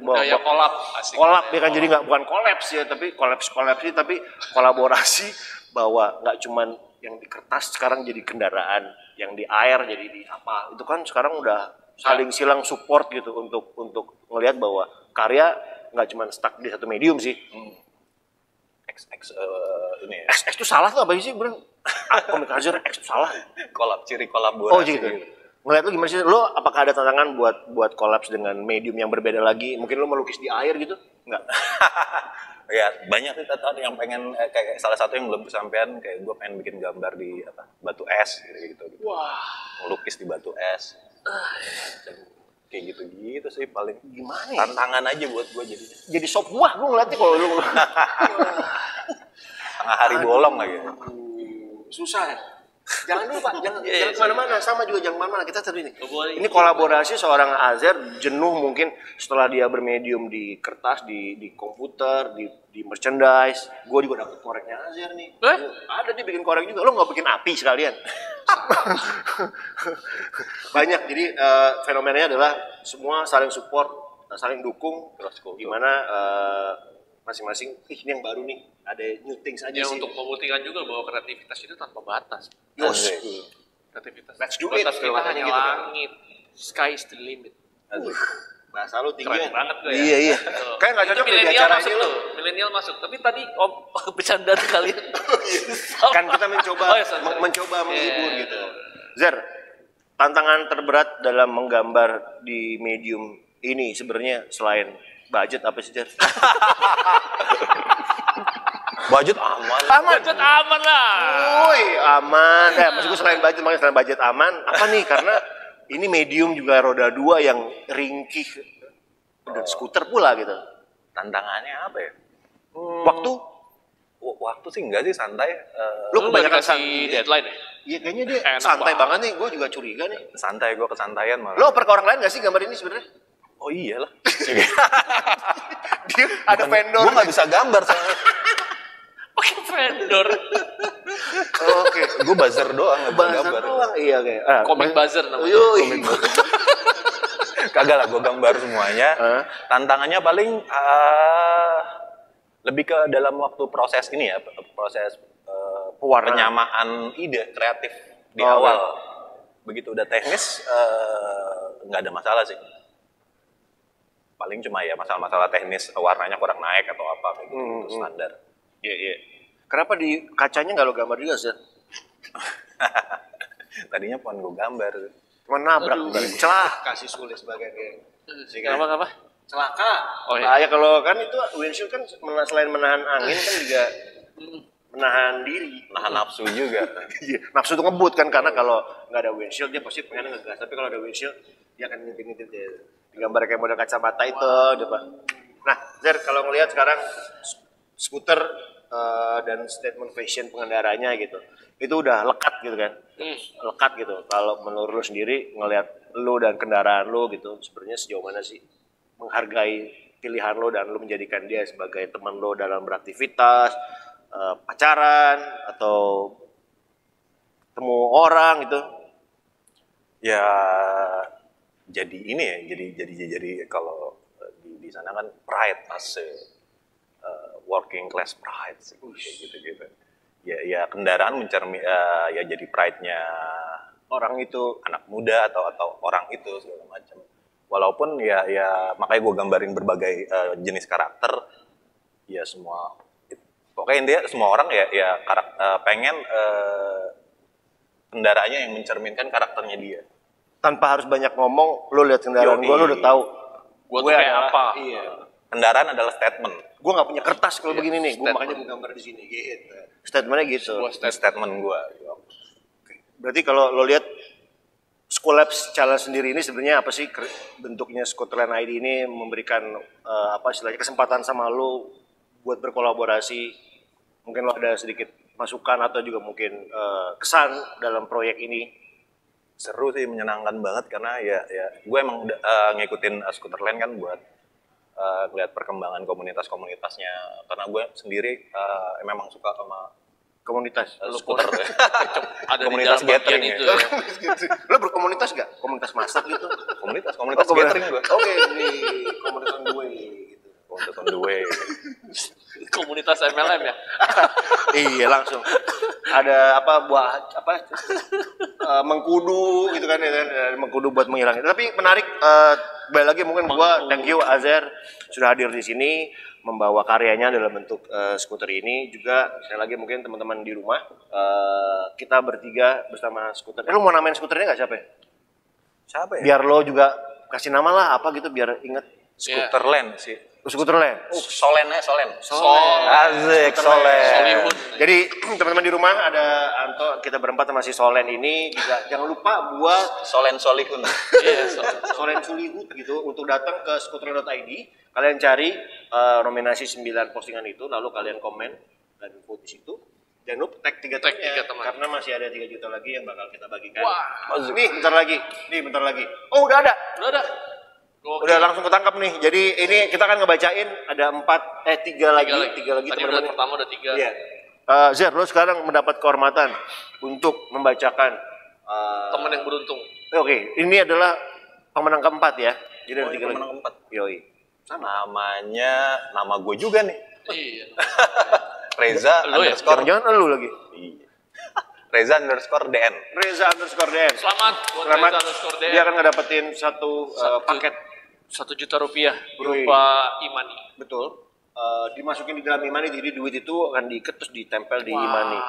budaya kolab, ya kan, jadi nggak bukan kolaps ya, tapi kolaps sih, tapi kolaborasi bahwa nggak cuman yang di kertas sekarang jadi kendaraan, yang di air jadi di apa, itu kan sekarang udah saling silang support gitu untuk ngelihat bahwa karya nggak cuman stuck di satu medium sih. Ini ya. X itu salah tuh apa sih bro? Komik Azhar X itu salah. Ciri kolaborasi. Oh gitu. Ngeliat lu gimana sih? Lo apakah ada tantangan buat kolaps dengan medium yang berbeda lagi? Mungkin lo melukis di air gitu? Enggak. Ya banyak sih tadi yang pengen kayak salah satu yang belum kesampaian, kayak gue pengen bikin gambar di batu es gitu. Wah. Melukis di batu es. Kayak gitu sih paling. Gimana ya? Tantangan aja buat gue jadinya. Jadi sop buah gue ngeliatnya kalau lu. Tengah hari bolong lagi. Susah ya. Jangan dulu Pak, jangan kemana-mana, sama juga jangan kemana-mana, kita terus ini. Ini kolaborasi seorang Azhar jenuh mungkin setelah dia bermedium di kertas, di komputer, di merchandise. Gue juga dapet koreknya Azhar nih. Ada dia bikin korek juga, lo nggak bikin api sekalian? Banyak, jadi fenomenanya adalah semua saling support, saling dukung, gimana masing-masing, ini yang baru nih, ada new things aja sih. Untuk membuktikan juga bahwa kreativitas itu tanpa batas. Kreativitas. Let's do it. Batas kita hanya gitu, langit. Sky is the limit. Bahasa lu tinggi. Keren banget tuh ya. Iya. Kayak nggak cocok di acara ini lo. Milenial masuk. Tapi tadi bercanda kalian. Kan kita mencoba menghibur gitu. Zer, tantangan terberat dalam menggambar di medium ini sebenarnya selain budget apa sih, Zer? Budget aman. Budget aman lah. Woi, aman. Maksud gue selain budget aman, apa nih? Karena ini medium juga roda 2 yang ringkih dan skuter pula gitu. Tantangannya apa ya? Waktu sih enggak sih, santai. Lu kebanyakan deadline ya? Iya kayaknya dia santai banget nih, gue juga curiga nih. Santai, gue kesantaian malah. Lo oper ke orang lain gak sih gambar ini sebenarnya? Oh iyalah. Dia ada vendor. Gue nggak bisa gambar saya. Pakai vendor. Oke. Gue buzzer doang, nggak Buzzer gambar. doang, iya kayak. Komik buzzer namanya. Yoi. Kagak lah, gue gambar semuanya. Tantangannya paling lebih ke dalam waktu proses ini ya, proses penyamaan ide kreatif di awal. Begitu udah teknis, nggak ada masalah sih. Paling cuma ya masalah-masalah teknis, warnanya kurang naik atau apa kayak gitu, itu standar. Iya, iya. Kenapa di kacanya nggak lo gambar juga, Sir? Tadinya pengen gue gambar. Cuma nabrak, celah. Kasih sulit sebagian dia. Kenapa? Celaka. Oh, iya. Nah, ya kalau kan itu windshield kan selain menahan angin kan juga menahan diri. Nahan nafsu juga. Iya, nafsu tuh ngebut kan karena kalau nggak ada windshield dia pasti pengen ngegas. Tapi kalau ada windshield dia akan ngintil-ngintil dia. Digambar kayak model kacamata itu, coba. Nah, Zer, kalau ngelihat sekarang skuter dan statement fashion pengendaranya gitu, itu udah lekat gitu kan? Lekat gitu. Kalau menurut lu sendiri ngelihat lu dan kendaraan lu gitu, sebenarnya sejauh mana sih menghargai pilihan lo dan lo menjadikan dia sebagai teman lo dalam beraktivitas, pacaran atau ketemu orang gitu? Ya jadi ini ya, jadi kalau di sana kan pride as a working class pride sih, gitu. Ya kendaraan ya jadi pride-nya Orang itu anak muda atau orang itu segala macam. Walaupun ya makanya gue gambarin berbagai jenis karakter, ya semua pokoknya intinya semua orang ya pengen kendaraannya yang mencerminkan karakternya dia. tanpa harus banyak ngomong, lo lihat kendaraan gue, lo udah tahu Gue tuh kayak apa? Iya. Kendaraan adalah statement. Gue nggak punya kertas kalau begini nih, gue makanya gue gambar di sini. Gitu. Statementnya gitu. Statement gue. Berarti kalau lo lihat Schoolabs challenge sendiri ini sebenarnya apa sih bentuknya Scotland ID ini memberikan apa istilahnya kesempatan sama lo buat berkolaborasi, mungkin lo ada sedikit masukan atau juga mungkin kesan dalam proyek ini. Seru sih, menyenangkan banget karena ya gue emang ngikutin Scooterland kan buat lihat perkembangan komunitas-komunitasnya, karena gue sendiri memang suka sama Komunitas. skuter. Ada Komunitas di dalam bagian gathering ya. itu ya. Lo berkomunitas gak? Komunitas masak gitu? komunitas Gathering gathering gue. Oke, ini komunitas on the way gitu. Komunitas on the way. Komunitas MLM ya. Iya langsung. Ada apa mengkudu gitu kan ya kan, mengkudu buat menghilangkan. Tapi menarik, balik lagi mungkin gua thank you Azer sudah hadir di sini membawa karyanya dalam bentuk skuter ini. Juga sekali lagi mungkin teman-teman di rumah, kita bertiga bersama skuter. Lu mau namain skuternya nggak Siapa ya? biar lo juga kasih nama lah apa gitu biar inget. Scooterland sih. Skuterland. Solen. Asik, Solen. Solihun. Jadi teman-teman di rumah ada Anto, kita berempat sama si Solen ini juga jangan lupa buat Solen Solihun. Iya, Solen Sulihut gitu untuk datang ke skuter.id. Kalian cari nominasi 9 postingan itu, lalu kalian komen dan vote di situ. Jangan lupa tag 3 teman karena masih ada 3 juta lagi yang bakal kita bagikan. Wah. Nih bentar lagi. Oh udah ada. Udah langsung ketangkap nih. Jadi ini kita akan ngebacain ada 3 lagi Tadi teman-teman. udah pertama udah 3. Iya. Zer, lo sekarang mendapat kehormatan untuk membacakan Teman yang beruntung. Oke, ini adalah pemenang keempat ya. Jadi ada 3 lagi. Pemenang keempat. Yoi. Nama gue juga nih. Iya. Reza Lu ya? underscore. Jangan lu lagi. Iya. Reza underscore DN. Reza_DN. Selamat buat Selamat. Reza underscore DN. Dia akan ngedapetin satu paket. 1 juta rupiah berupa imani. Betul. Dimasukin di dalam imani, jadi duit itu akan diikat terus ditempel di imani.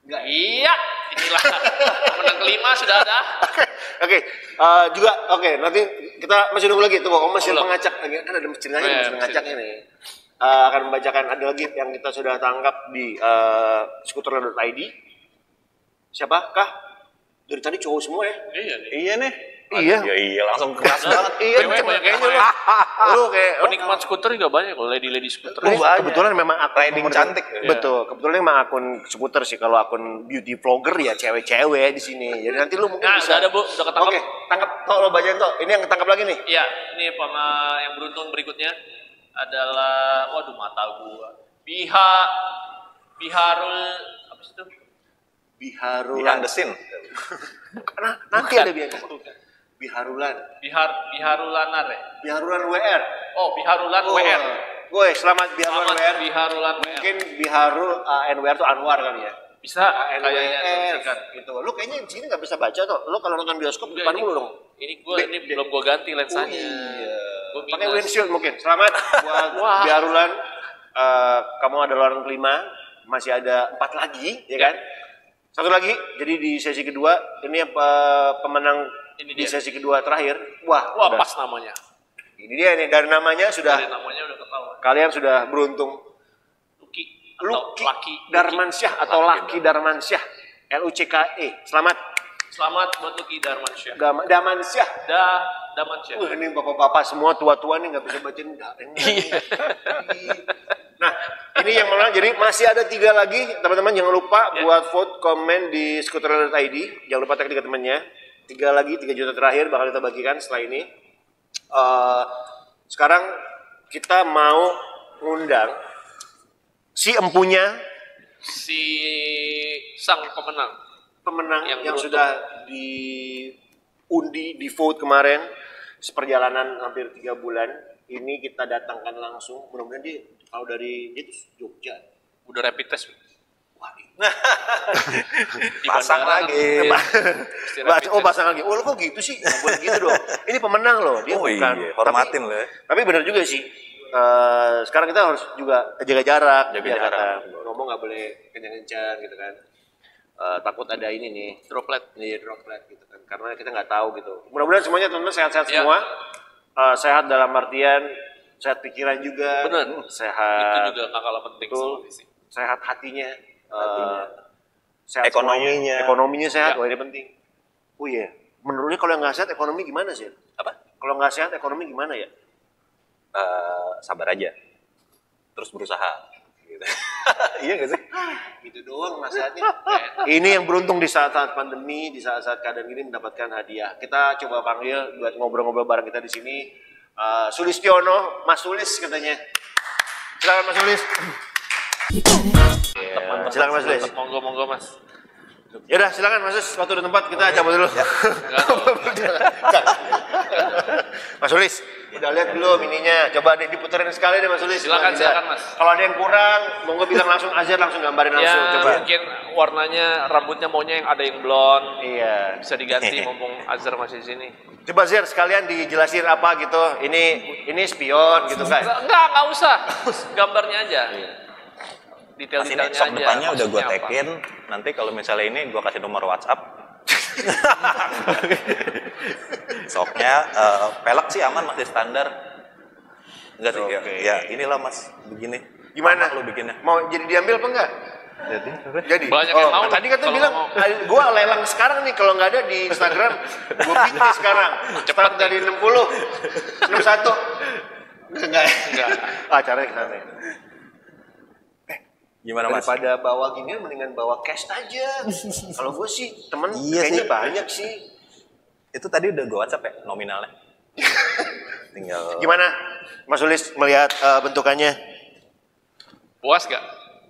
Iya, inilah pemenang kelima sudah ada. Oke. Juga nanti kita masih nunggu lagi tuh, kamu mesin Belum. pengacak lagi kan ada ceritanya Oh, iya, mesin pengacak ini. Akan membacakan ada lagi yang kita sudah tangkap di skuter.id. Siapakah? Dari tadi cowok semua ya? Iya nih. Iya nih. Iya. Ya iya langsung keras banget. Iya, Cewek banyak kayaknya banget. lu kayak Penikmat skuter juga banyak loh, lady skuter. kebetulan memang akun Riding cantik. Betul, kebetulan memang akun skuter sih. Kalau akun beauty vlogger ya cewek-cewek di sini. Jadi nanti lu mungkin Nah, bisa. udah ada, Bu. Udah ketangkap. Oke, tangkap. Tok, lo bacain Tok. Ini yang ketangkap lagi nih. Iya, ini yang beruntung berikutnya adalah, waduh mata gua. Pihak Biharul apa sih itu? Biharulan. Behind the scene. Nah, nanti ada Biharulan. Biharulanar ya? Biharulan WR. Oh, Biharulan WR. Woi, selamat Biharulan Selamat WR. Biharulan WR. Mungkin Biharul ANWR tuh Anwar kali ya. Bisa kayaknya ANWR singkat. gitu. Lu kayaknya di sini nggak bisa baca tuh. Lu kalau nonton bioskop Udah, depan ini- mulu dong. Ini belum gua ganti lensanya. Iya. Gua Pakai minus. windshield mungkin. Selamat buat Wah. Biharulan. Kamu adalah orang kelima. Masih ada 4 lagi, ya kan? Satu lagi. Jadi di sesi kedua ini pemenang Ini di dia. sesi kedua terakhir. Wah, Wah, udah. pas namanya. Ini dia nih dari namanya sudah Dari namanya udah ketahuan. kalian sudah beruntung. Lucky atau Lucky Laki Darmansyah atau Laki Darmansyah. LUCKE. Selamat Selamat buat Lucky Darmansyah. Damansyah. Damansyah. Wah, ini bapak-bapak semua tua-tua nih nggak bisa bacain. Nah, ini yang menang. Jadi masih ada 3 lagi, teman-teman. Jangan lupa buat vote, komen di skuter.id. Jangan lupa tag 3 temannya. 3 lagi, 3 juta terakhir bakal kita bagikan setelah ini. Sekarang kita mau ngundang si empunya Si sang pemenang yang beruntung. sudah diundi, di vote kemarin, seperjalanan hampir 3 bulan. Ini kita datangkan langsung. Mudah-mudahan dia kalau dari dia tuh Jogja. Udah rapid test. Wah, Di Pasang bandara lagi. Mesti rapid test. pasang lagi. Oh, lo kok gitu sih? Nggak boleh gitu dong. Ini pemenang loh. Dia Oh bukan. iya, hormatin tapi, loh ya. Tapi benar juga sih. Sekarang kita harus juga jaga jarak. Jaga ya jarak. kata. Ngomong nggak boleh kencang-kencang gitu kan. Takut ada ini nih. Droplet. Nih droplet gitu kan. Karena kita nggak tahu gitu. Mudah-mudahan semuanya teman-teman sehat-sehat Ya. semua. Sehat dalam artian sehat pikiran juga. Benar. Sehat. Itu juga nggak kalah penting Betul. sama fisik. Sehat hatinya. Sehat Ekonominya. semuanya. Ekonominya sehat. Ya. Wah, ini penting. Oh iya. Menurutnya kalau yang nggak sehat ekonomi gimana sih? Apa? Kalau nggak sehat ekonomi gimana ya? Sabar aja. Terus berusaha. Gitu. Iya gak sih? Gitu doang nasihatnya. Ini yang beruntung di saat-saat pandemi, di saat-saat keadaan ini mendapatkan hadiah. Kita coba panggil buat ngobrol-ngobrol bareng kita di sini. Sulistiono, Mas Sulis katanya. Silakan Mas Sulis. Mantap, Silakan, Mas Les. Monggo Mas. Yaudah silakan Mas Sulis. Waktu udah tempat kita cabut dulu. Mas Sulis, udah lihat belum ininya? Coba deh diputerin sekali deh Mas Sulis. Silakan, Bisa. silakan, Mas. Kalau ada yang kurang, monggo bilang langsung Azhar langsung gambarin langsung. Ya, Coba. mungkin warnanya rambutnya maunya yang ada yang blonde. Iya. Bisa diganti mumpung Azhar masih di sini. Coba Zer sekalian dijelasin apa gitu. Ini spion gitu kan. Enggak usah. Gambarnya aja. Mas ini Detail-detailnya sok aja. depannya udah gue maksudnya apa. tagin. Nanti kalau misalnya ini gue kasih nomor WhatsApp. Soknya pelek sih aman, masih standar. Enggak sih, Oke. ya inilah Mas, begini. Gimana? Lama lu bikinnya. Mau jadi diambil apa enggak? Jadi. Banyak yang mau Tadi nih, kan tuh kalau bilang, mau. gua lelang sekarang nih kalau nggak ada di Instagram, gua bikin sekarang. Cepat dari 60, 61. Enggak. Enggak. Caranya ke sana. Gimana Mas? Daripada bawa ginian mendingan bawa cash aja. Kalau gue sih temen Iya kayaknya sih. banyak sih. Itu tadi udah gue WhatsApp ya nominalnya. Tinggal. Gimana Mas Sulis melihat bentukannya? Puas gak?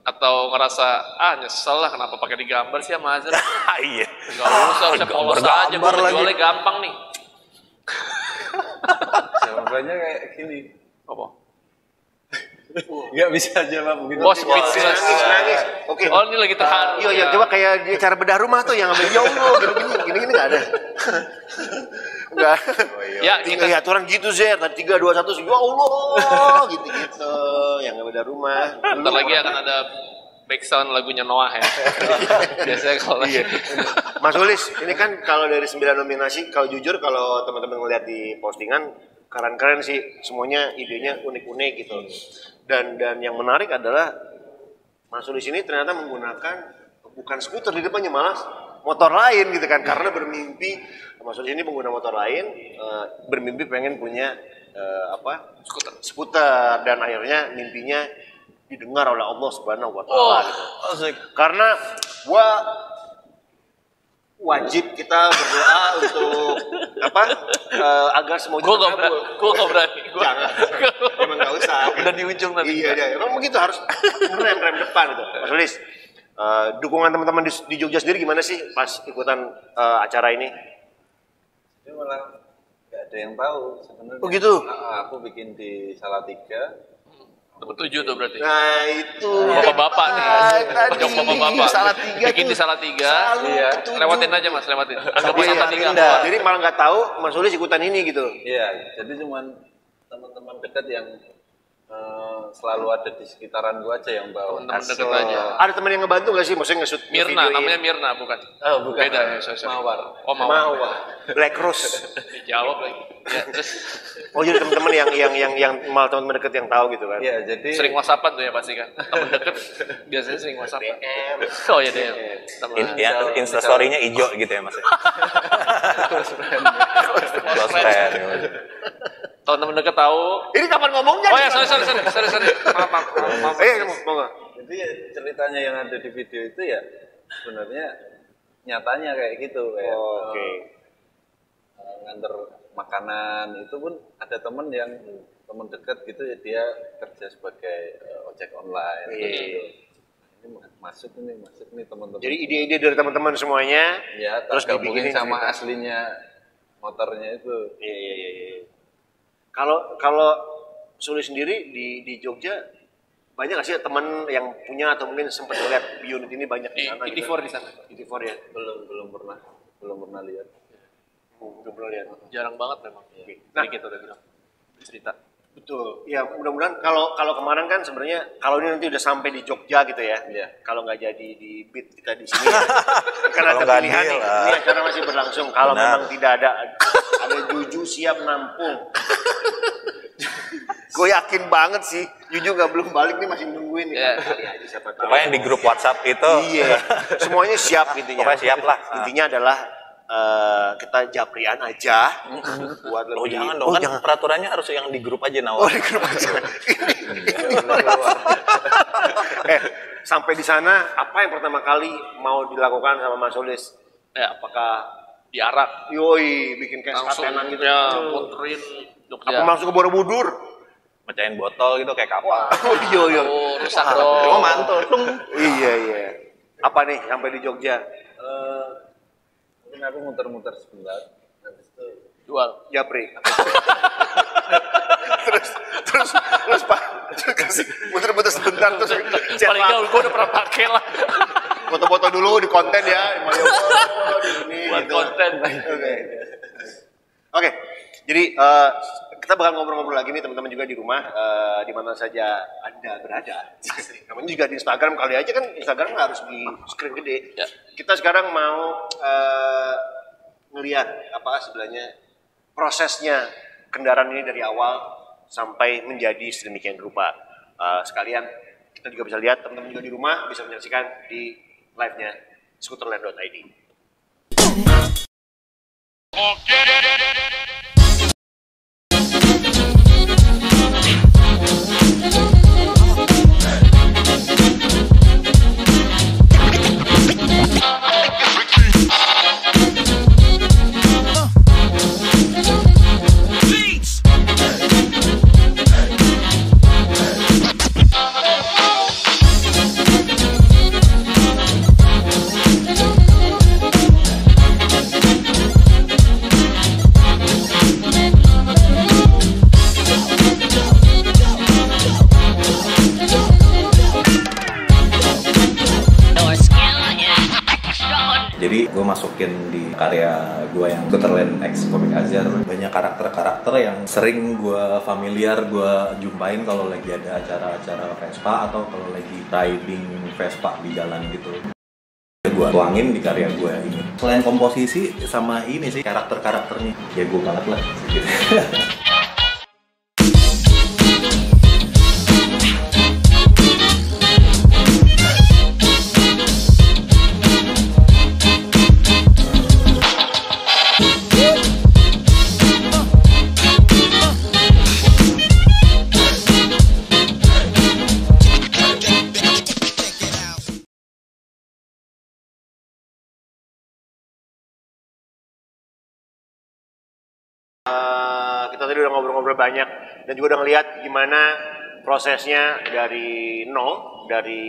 Atau ngerasa nyesel lah kenapa pakai digambar sih sama Azhar? Iya. Gak usah, saya polos aja, Gambar gue lagi. jualnya gampang nih. Jawabannya kayak gini. Apa? Nggak bisa jawab begitu. Oh, speechless. Nangis. Oke. Oh, ini lagi terharu. Iya, iya, ya. coba kayak di cara bedah rumah tuh yang ngambil ya Allah, gini nggak ada. Enggak. Ya, kita Iya, aturan gitu Zer, tadi 3 2 1 ya Allah, gitu-gitu yang nggak bedah rumah. bentar lagi akan ada background lagunya Noah ya. Biasanya kalau lagi. Mas Ulis, ini kan kalau dari 9 nominasi, kalau jujur kalau teman-teman ngeliat di postingan keren-keren sih, semuanya idenya unik-unik gitu. Dan yang menarik adalah Mas Ulis ini ternyata menggunakan bukan skuter di depannya, malah motor lain gitu kan, karena bermimpi Mas Ulis ini pengguna motor lain, bermimpi pengen punya skuter dan akhirnya mimpinya didengar oleh Allah Subhanahu wa taala gitu. Asik. Karena gua wajib kita berdoa untuk apa? Agar semuanya terkabul. Gue nggak berani. Jangan. Emang nggak usah. Udah di ujung nanti. Iya. Emang begitu harus rem depan gitu. Mas Ulis, dukungan teman-teman di Jogja sendiri gimana sih pas ikutan acara ini? Itu malah nggak ada yang tahu sebenarnya. Oh gitu? Aku bikin di Salatiga. Dapat 7 tuh berarti. Nah itu. Bapak-bapak nih. Tadi Jok bapak-bapak. Salatiga Bikin tuh di Salatiga. Iya. Lewatin aja Mas, lewatin. Anggap Iya, Salatiga. pindah. jadi malah nggak tahu Mas Ulis ikutan ini gitu. Iya, jadi cuman teman-teman dekat yang selalu ada di sekitaran gua aja yang bawa. Teman dekat aja. Ada teman yang ngebantu nggak sih? Maksudnya nge-shoot Mirna, video namanya Mirna bukan? Oh, bukan. Beda ya, sorry. Mawar. Oh, Mawar. Black Rose. Dijawab lagi. Ya, terus Oh jadi teman-teman yang malah teman-teman deket yang tahu gitu kan? Iya, jadi sering WhatsAppan tuh ya pasti kan. Teman deket biasanya sering WhatsAppan. DM. Oh ya DM. Ya, instastory-nya hijau gitu ya Mas. Close friend. Teman-teman deket tahu. Ini kapan ngomongnya? Oh ya, sorry. Maaf. Monggo. jadi ceritanya yang ada di video itu ya sebenarnya nyatanya kayak gitu kayak Oke. nganter makanan itu pun ada temen yang temen deket gitu ya dia kerja sebagai ojek online gitu. Ini masuk nih teman-teman. Jadi ide-ide dari teman-teman semuanya. ya terus terus gabungin dibikinin sama cerita. aslinya motornya itu. Iya. Kalau Suli sendiri di Jogja banyak nggak sih teman yang punya atau mungkin sempat lihat unit ini banyak di sana? IT4 di sana. IT4 ya. belum pernah lihat. Belum pernah lihat. Jarang banget memang. Nah, Nah, kita udah bilang cerita. betul. Ya mudah-mudahan kalau kemarin kan sebenarnya kalau ini nanti udah sampai di Jogja gitu ya. Iya. Kalau nggak jadi di beat kita di sini. Karena Kalau ada nggak pilihan deal, nih. Ini acara masih berlangsung. Kalau Benar. memang tidak ada Juju siap nampung. Gue yakin banget sih Juju nggak belum balik nih masih nungguin nih. Iya. Kali aja siapa tahu. Pokoknya di grup WhatsApp itu Iya. Semuanya siap intinya. Pokoknya siap lah. Intinya adalah kita japrian aja buat Oh lebih. jangan dong, kan peraturannya harus yang di grup aja Oh Nawar. di grup aja. Sampai di sana apa yang pertama kali mau dilakukan sama Mas Solis? Ya, Apakah diarak yoi bikin kayak langsung skatenan gitu? ya muterin Apa Jogja. langsung ke Borobudur? Mecahin botol gitu kayak kapal. Oh iya. Oh, rusak dong. Cuma mantul. Tung. Iya. Apa nih sampai di Jogja? Mungkin aku muter-muter sebentar habis itu Jual. Japri. terus Pak muter-muter sebentar terus chat Paling nggak gue udah pernah pakai lah. foto-foto dulu di konten ya ini Buat gitu. konten. Oke. Jadi kita bakal ngobrol-ngobrol lagi nih teman-teman juga di rumah di mana saja Anda berada. Namanya juga di Instagram kali aja kan Instagram nggak harus di screen gede. Ya. Kita sekarang mau ngelihat apa sebenarnya prosesnya kendaraan ini dari awal sampai menjadi sedemikian rupa. Sekalian kita juga bisa lihat teman-teman juga di rumah bisa menyaksikan di live-nya scooterland.id. Jadi gue masukin di karya gue yang Scooterland X Komik Azhar banyak karakter-karakter yang sering gue familiar gue jumpain kalau lagi ada acara-acara Vespa atau kalau lagi riding Vespa di jalan gitu. Gue tuangin di karya gue ini. Selain komposisi sama ini sih karakter-karakternya ya gue banget lah. Gitu. Kita tadi udah ngobrol-ngobrol banyak dan juga udah ngeliat gimana prosesnya dari nol, dari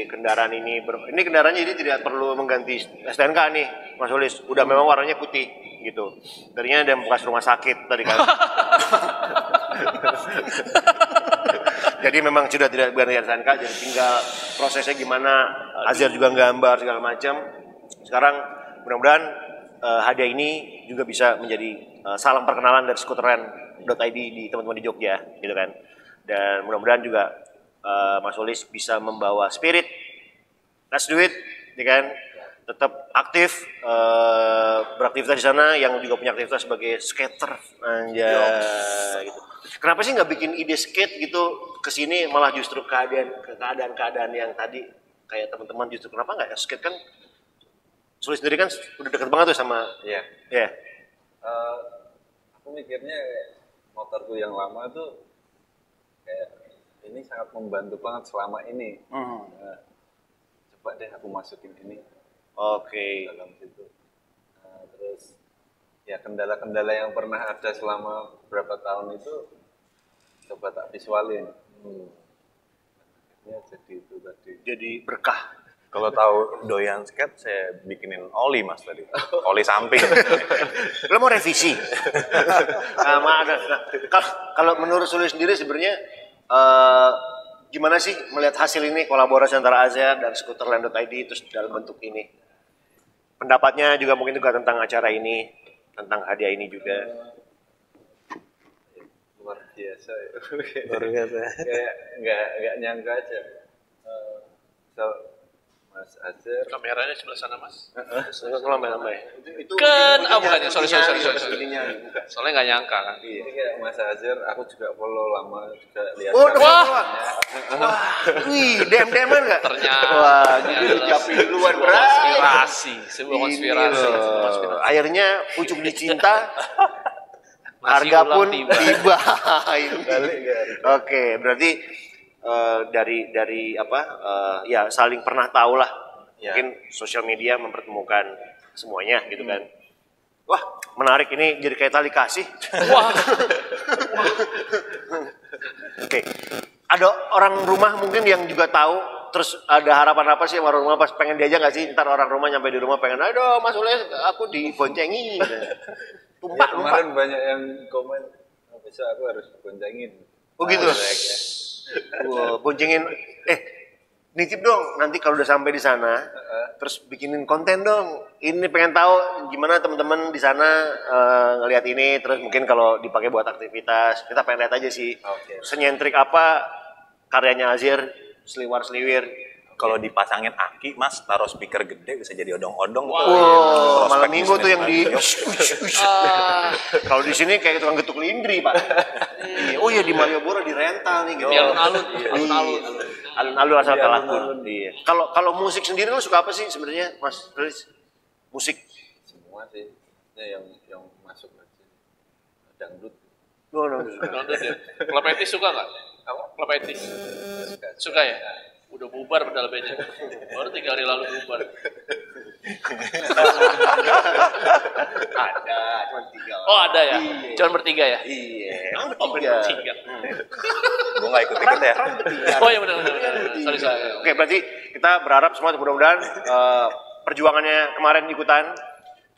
kendaraan ini. Ini kendaraannya jadi tidak perlu mengganti STNK nih, Mas Ulis. Udah memang warnanya putih gitu. Tadinya ada bekas rumah sakit tadi kan. Jadi memang sudah tidak berganti STNK, jadi tinggal prosesnya gimana. Azhar juga gambar segala macam. Sekarang mudah-mudahan hadiah ini juga bisa menjadi salam perkenalan dari skuteran.id di teman-teman di Jogja gitu kan. Dan mudah-mudahan juga Mas Ulis bisa membawa spirit let's do it ya kan, tetap aktif beraktivitas di sana, yang juga punya aktivitas sebagai skater gitu. Kenapa sih nggak bikin ide skate gitu ke sini, malah justru keadaan yang tadi kayak teman-teman justru kenapa nggak skate kan? Sulis sendiri kan udah deket banget tuh sama Iya. Aku mikirnya motorku yang lama tuh kayak ini sangat membantu banget selama ini. Coba deh aku masukin ini dalam situ. Terus ya kendala-kendala yang pernah ada selama beberapa tahun itu coba tak visualin. Akhirnya jadi itu tadi. jadi berkah. Kalau tahu doyan skate, saya bikinin oli mas tadi, oli samping. Lo mau revisi? Kalau menurut Sulis sendiri sebenarnya gimana sih melihat hasil ini kolaborasi antara Azhar dan Skuterland.id terus dalam bentuk ini? Pendapatnya juga mungkin juga tentang acara ini, tentang hadiah ini juga. Luar biasa ya. Luar biasa. Kayak nggak nyangka aja. Mas Azhar. Kameranya sebelah sana mas. Lama-lama ya. Itu Kan, bukannya, sorry. Ininya. Soalnya nggak nyangka kan. Ini kayak Mas Azhar, aku juga follow lama juga lihat. Wah, wih, DM-an nggak? Ternyata. Wah, jadi ucapin duluan, Bray. Konspirasi, sebuah Ini konspirasi. loh, akhirnya pucuk dicinta, Nasi harga ulam pun tiba. tiba. Oke, berarti dari apa? Ya saling pernah tahu lah. Ya. Mungkin sosial media mempertemukan semuanya gitu kan. Wah, menarik ini jadi kayak tali kasih. Wah. Oke. Ada orang rumah mungkin yang juga tahu, terus ada harapan apa sih sama orang rumah pas pengen diajak nggak sih? Ntar orang rumah nyampe di rumah pengen, aduh Mas Ules aku diboncengi. Tumpah. Kemarin banyak yang komen, bisa aku harus boncengin. Oh gitu? Wah, boncengin, nitip dong nanti kalau udah sampai di sana, terus bikinin konten dong. Ini pengen tahu gimana teman-teman di sana ngelihat ini, terus mungkin kalau dipakai buat aktivitas, kita pengen lihat aja sih. Senyentrik apa karyanya Azhar, seliwar-seliwir. Kalau dipasangin aki, mas, taruh speaker gede bisa jadi odong-odong. Wow, malam minggu tuh yang di. Kalau di sini kayak tukang getuk lindri pak. Oh iya di Malioboro di rental nih gitu. Alun-alun asal kalakun. Iya. Kalau musik sendiri lo suka apa sih sebenarnya Mas Riz? Musik? Semua sih, ya yang masuk aja. Dangdut. No. Dangdut ya. Klub etis suka nggak? Klub etis. Suka ya? Udah bubar padahal bandnya. Baru 3 hari lalu bubar. Ada, cuma 3. Oh ada ya? Cuma bertiga ya? Iya. Bertiga. Gue nggak ikut-ikut ya. Oh iya benar. Sorry. Oke, berarti kita berharap semua mudah-mudahan perjuangannya kemarin ikutan.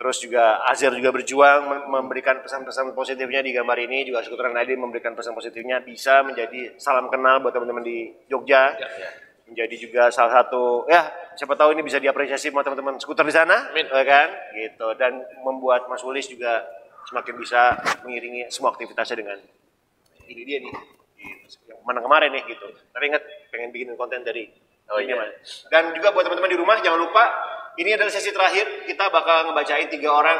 Terus juga Azhar juga berjuang memberikan pesan-pesan positifnya di gambar ini, juga Skuterland.id memberikan pesan positifnya bisa menjadi salam kenal buat teman-teman di Jogja. Menjadi juga salah satu ya siapa tahu ini bisa diapresiasi sama teman-teman skuter di sana, ya kan? Gitu, dan membuat Mas Ulis juga semakin bisa mengiringi semua aktivitasnya dengan ini dia nih. Yang mana kemarin nih gitu. Tapi ingat pengen bikin konten dari ini Mas. Dan juga buat teman-teman di rumah jangan lupa ini adalah sesi terakhir, kita bakal ngebacain 3 orang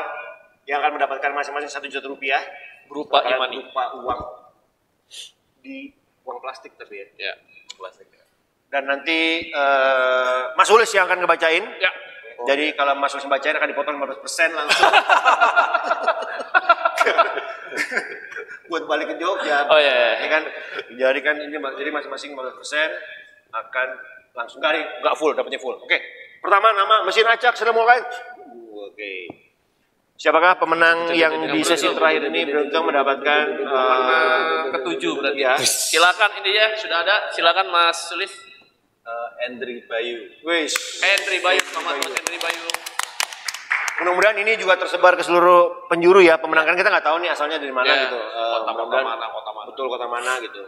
yang akan mendapatkan masing-masing 1 juta rupiah Berupa e-money. berupa uang di uang plastik tapi ya. Ya. Plastik. Dan nanti Mas Ulis yang akan ngebacain. Ya. Jadi kalau Mas Ulis bacain akan dipotong 15% langsung. Buat balik ke Jogja. Oh iya. Ya kan? Jadi kan ini jadi masing-masing 15% akan langsung enggak full, dapatnya full. Oke. Pertama nama mesin acak sudah mulai. Oke. Siapakah pemenang yang di sesi terakhir ini beruntung mendapatkan ketujuh berarti ya. Silakan ini ya, sudah ada. Silakan Mas Sulis. Andri Bayu. Wis. Hendri Bayu, selamat Mas Hendri Bayu. Mudah-mudahan ini juga tersebar ke seluruh penjuru ya. Pemenang kan kita nggak tahu nih asalnya dari mana Ya, gitu. kota Mudah-mudahan mana. betul kota mana gitu.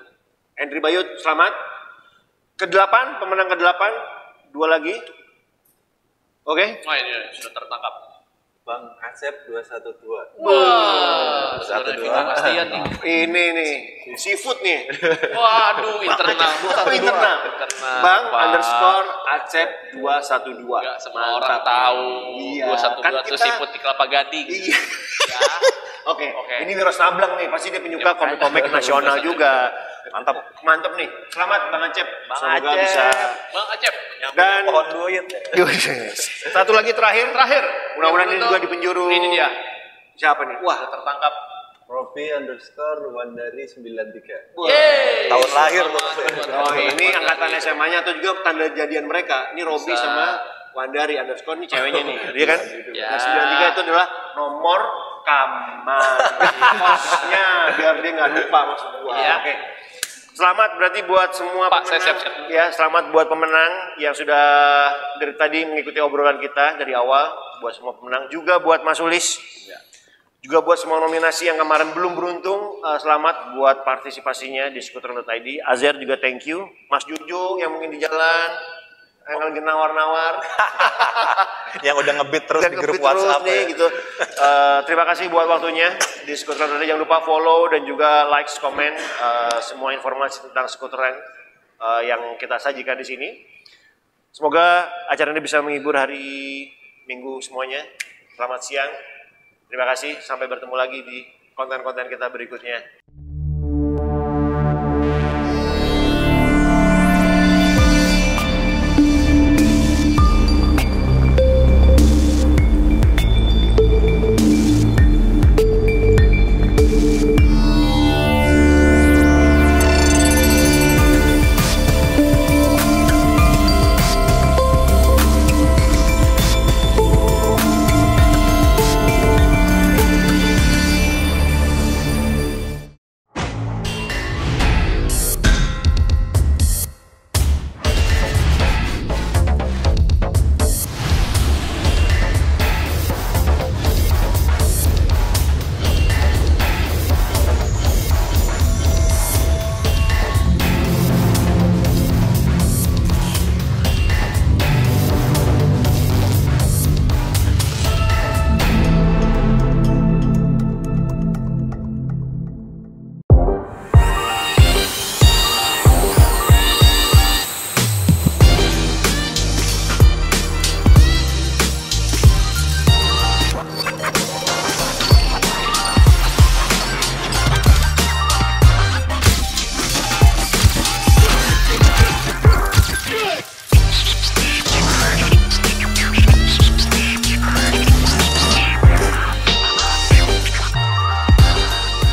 Andri Bayu selamat. Ke-8, pemenang ke-8, 2 lagi. Oke. Wah ini sudah tertangkap. Bang Asep 212. Wah, sudah ada kepastian nih. Ini nih, seafood nih. Waduh, internal. Internal. Internal. Bang Pak. underscore Acep 212. Enggak semua orang tahu. Iya. 212 Kan itu kita- siput di Kelapa Gading. Iya. Ya. Oke, Oke. ini Wiro Sableng nih, pasti dia penyuka komik-komik nasional juga. Mantap. Mantap nih. Selamat Bang Acep. Bang Semoga Acep. bisa. Bang Acep. Dan Pohon duit. satu lagi terakhir. Mudah-mudahan ini juga di penjuru. Ini dia. Siapa nih? Wah, Tertangkap. Robi underscore Wandari 93. Yeay. Tahun lahir tuh. Oh, ini angkatan SMA-nya atau juga tanda jadian mereka. Ini Robi Bisa. sama Wandari underscore ini ceweknya nih, iya kan? Ya. Nah, 93 itu adalah nomor kamar kosnya biar dia nggak lupa maksud gua. Ya. Oke. Selamat berarti buat semua Pak, saya pemenang. siap-siap. Ya, selamat buat pemenang yang sudah dari tadi mengikuti obrolan kita dari awal. Buat semua pemenang, juga buat Mas Ulis. Juga buat semua nominasi yang kemarin belum beruntung, selamat buat partisipasinya di skuter.id. Azer juga thank you. Mas Juju yang mungkin di jalan, yang lagi nawar-nawar. Yang udah ngebit terus Dan di grup nge-beat terus WhatsApp nih, ya. gitu. Terima kasih buat waktunya di skuter.id. Jangan lupa follow dan juga like, komen semua informasi tentang skuteran yang kita sajikan di sini. Semoga acara ini bisa menghibur hari Minggu semuanya. Selamat siang. Terima kasih. Sampai bertemu lagi di konten-konten kita berikutnya.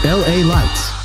LA Lights.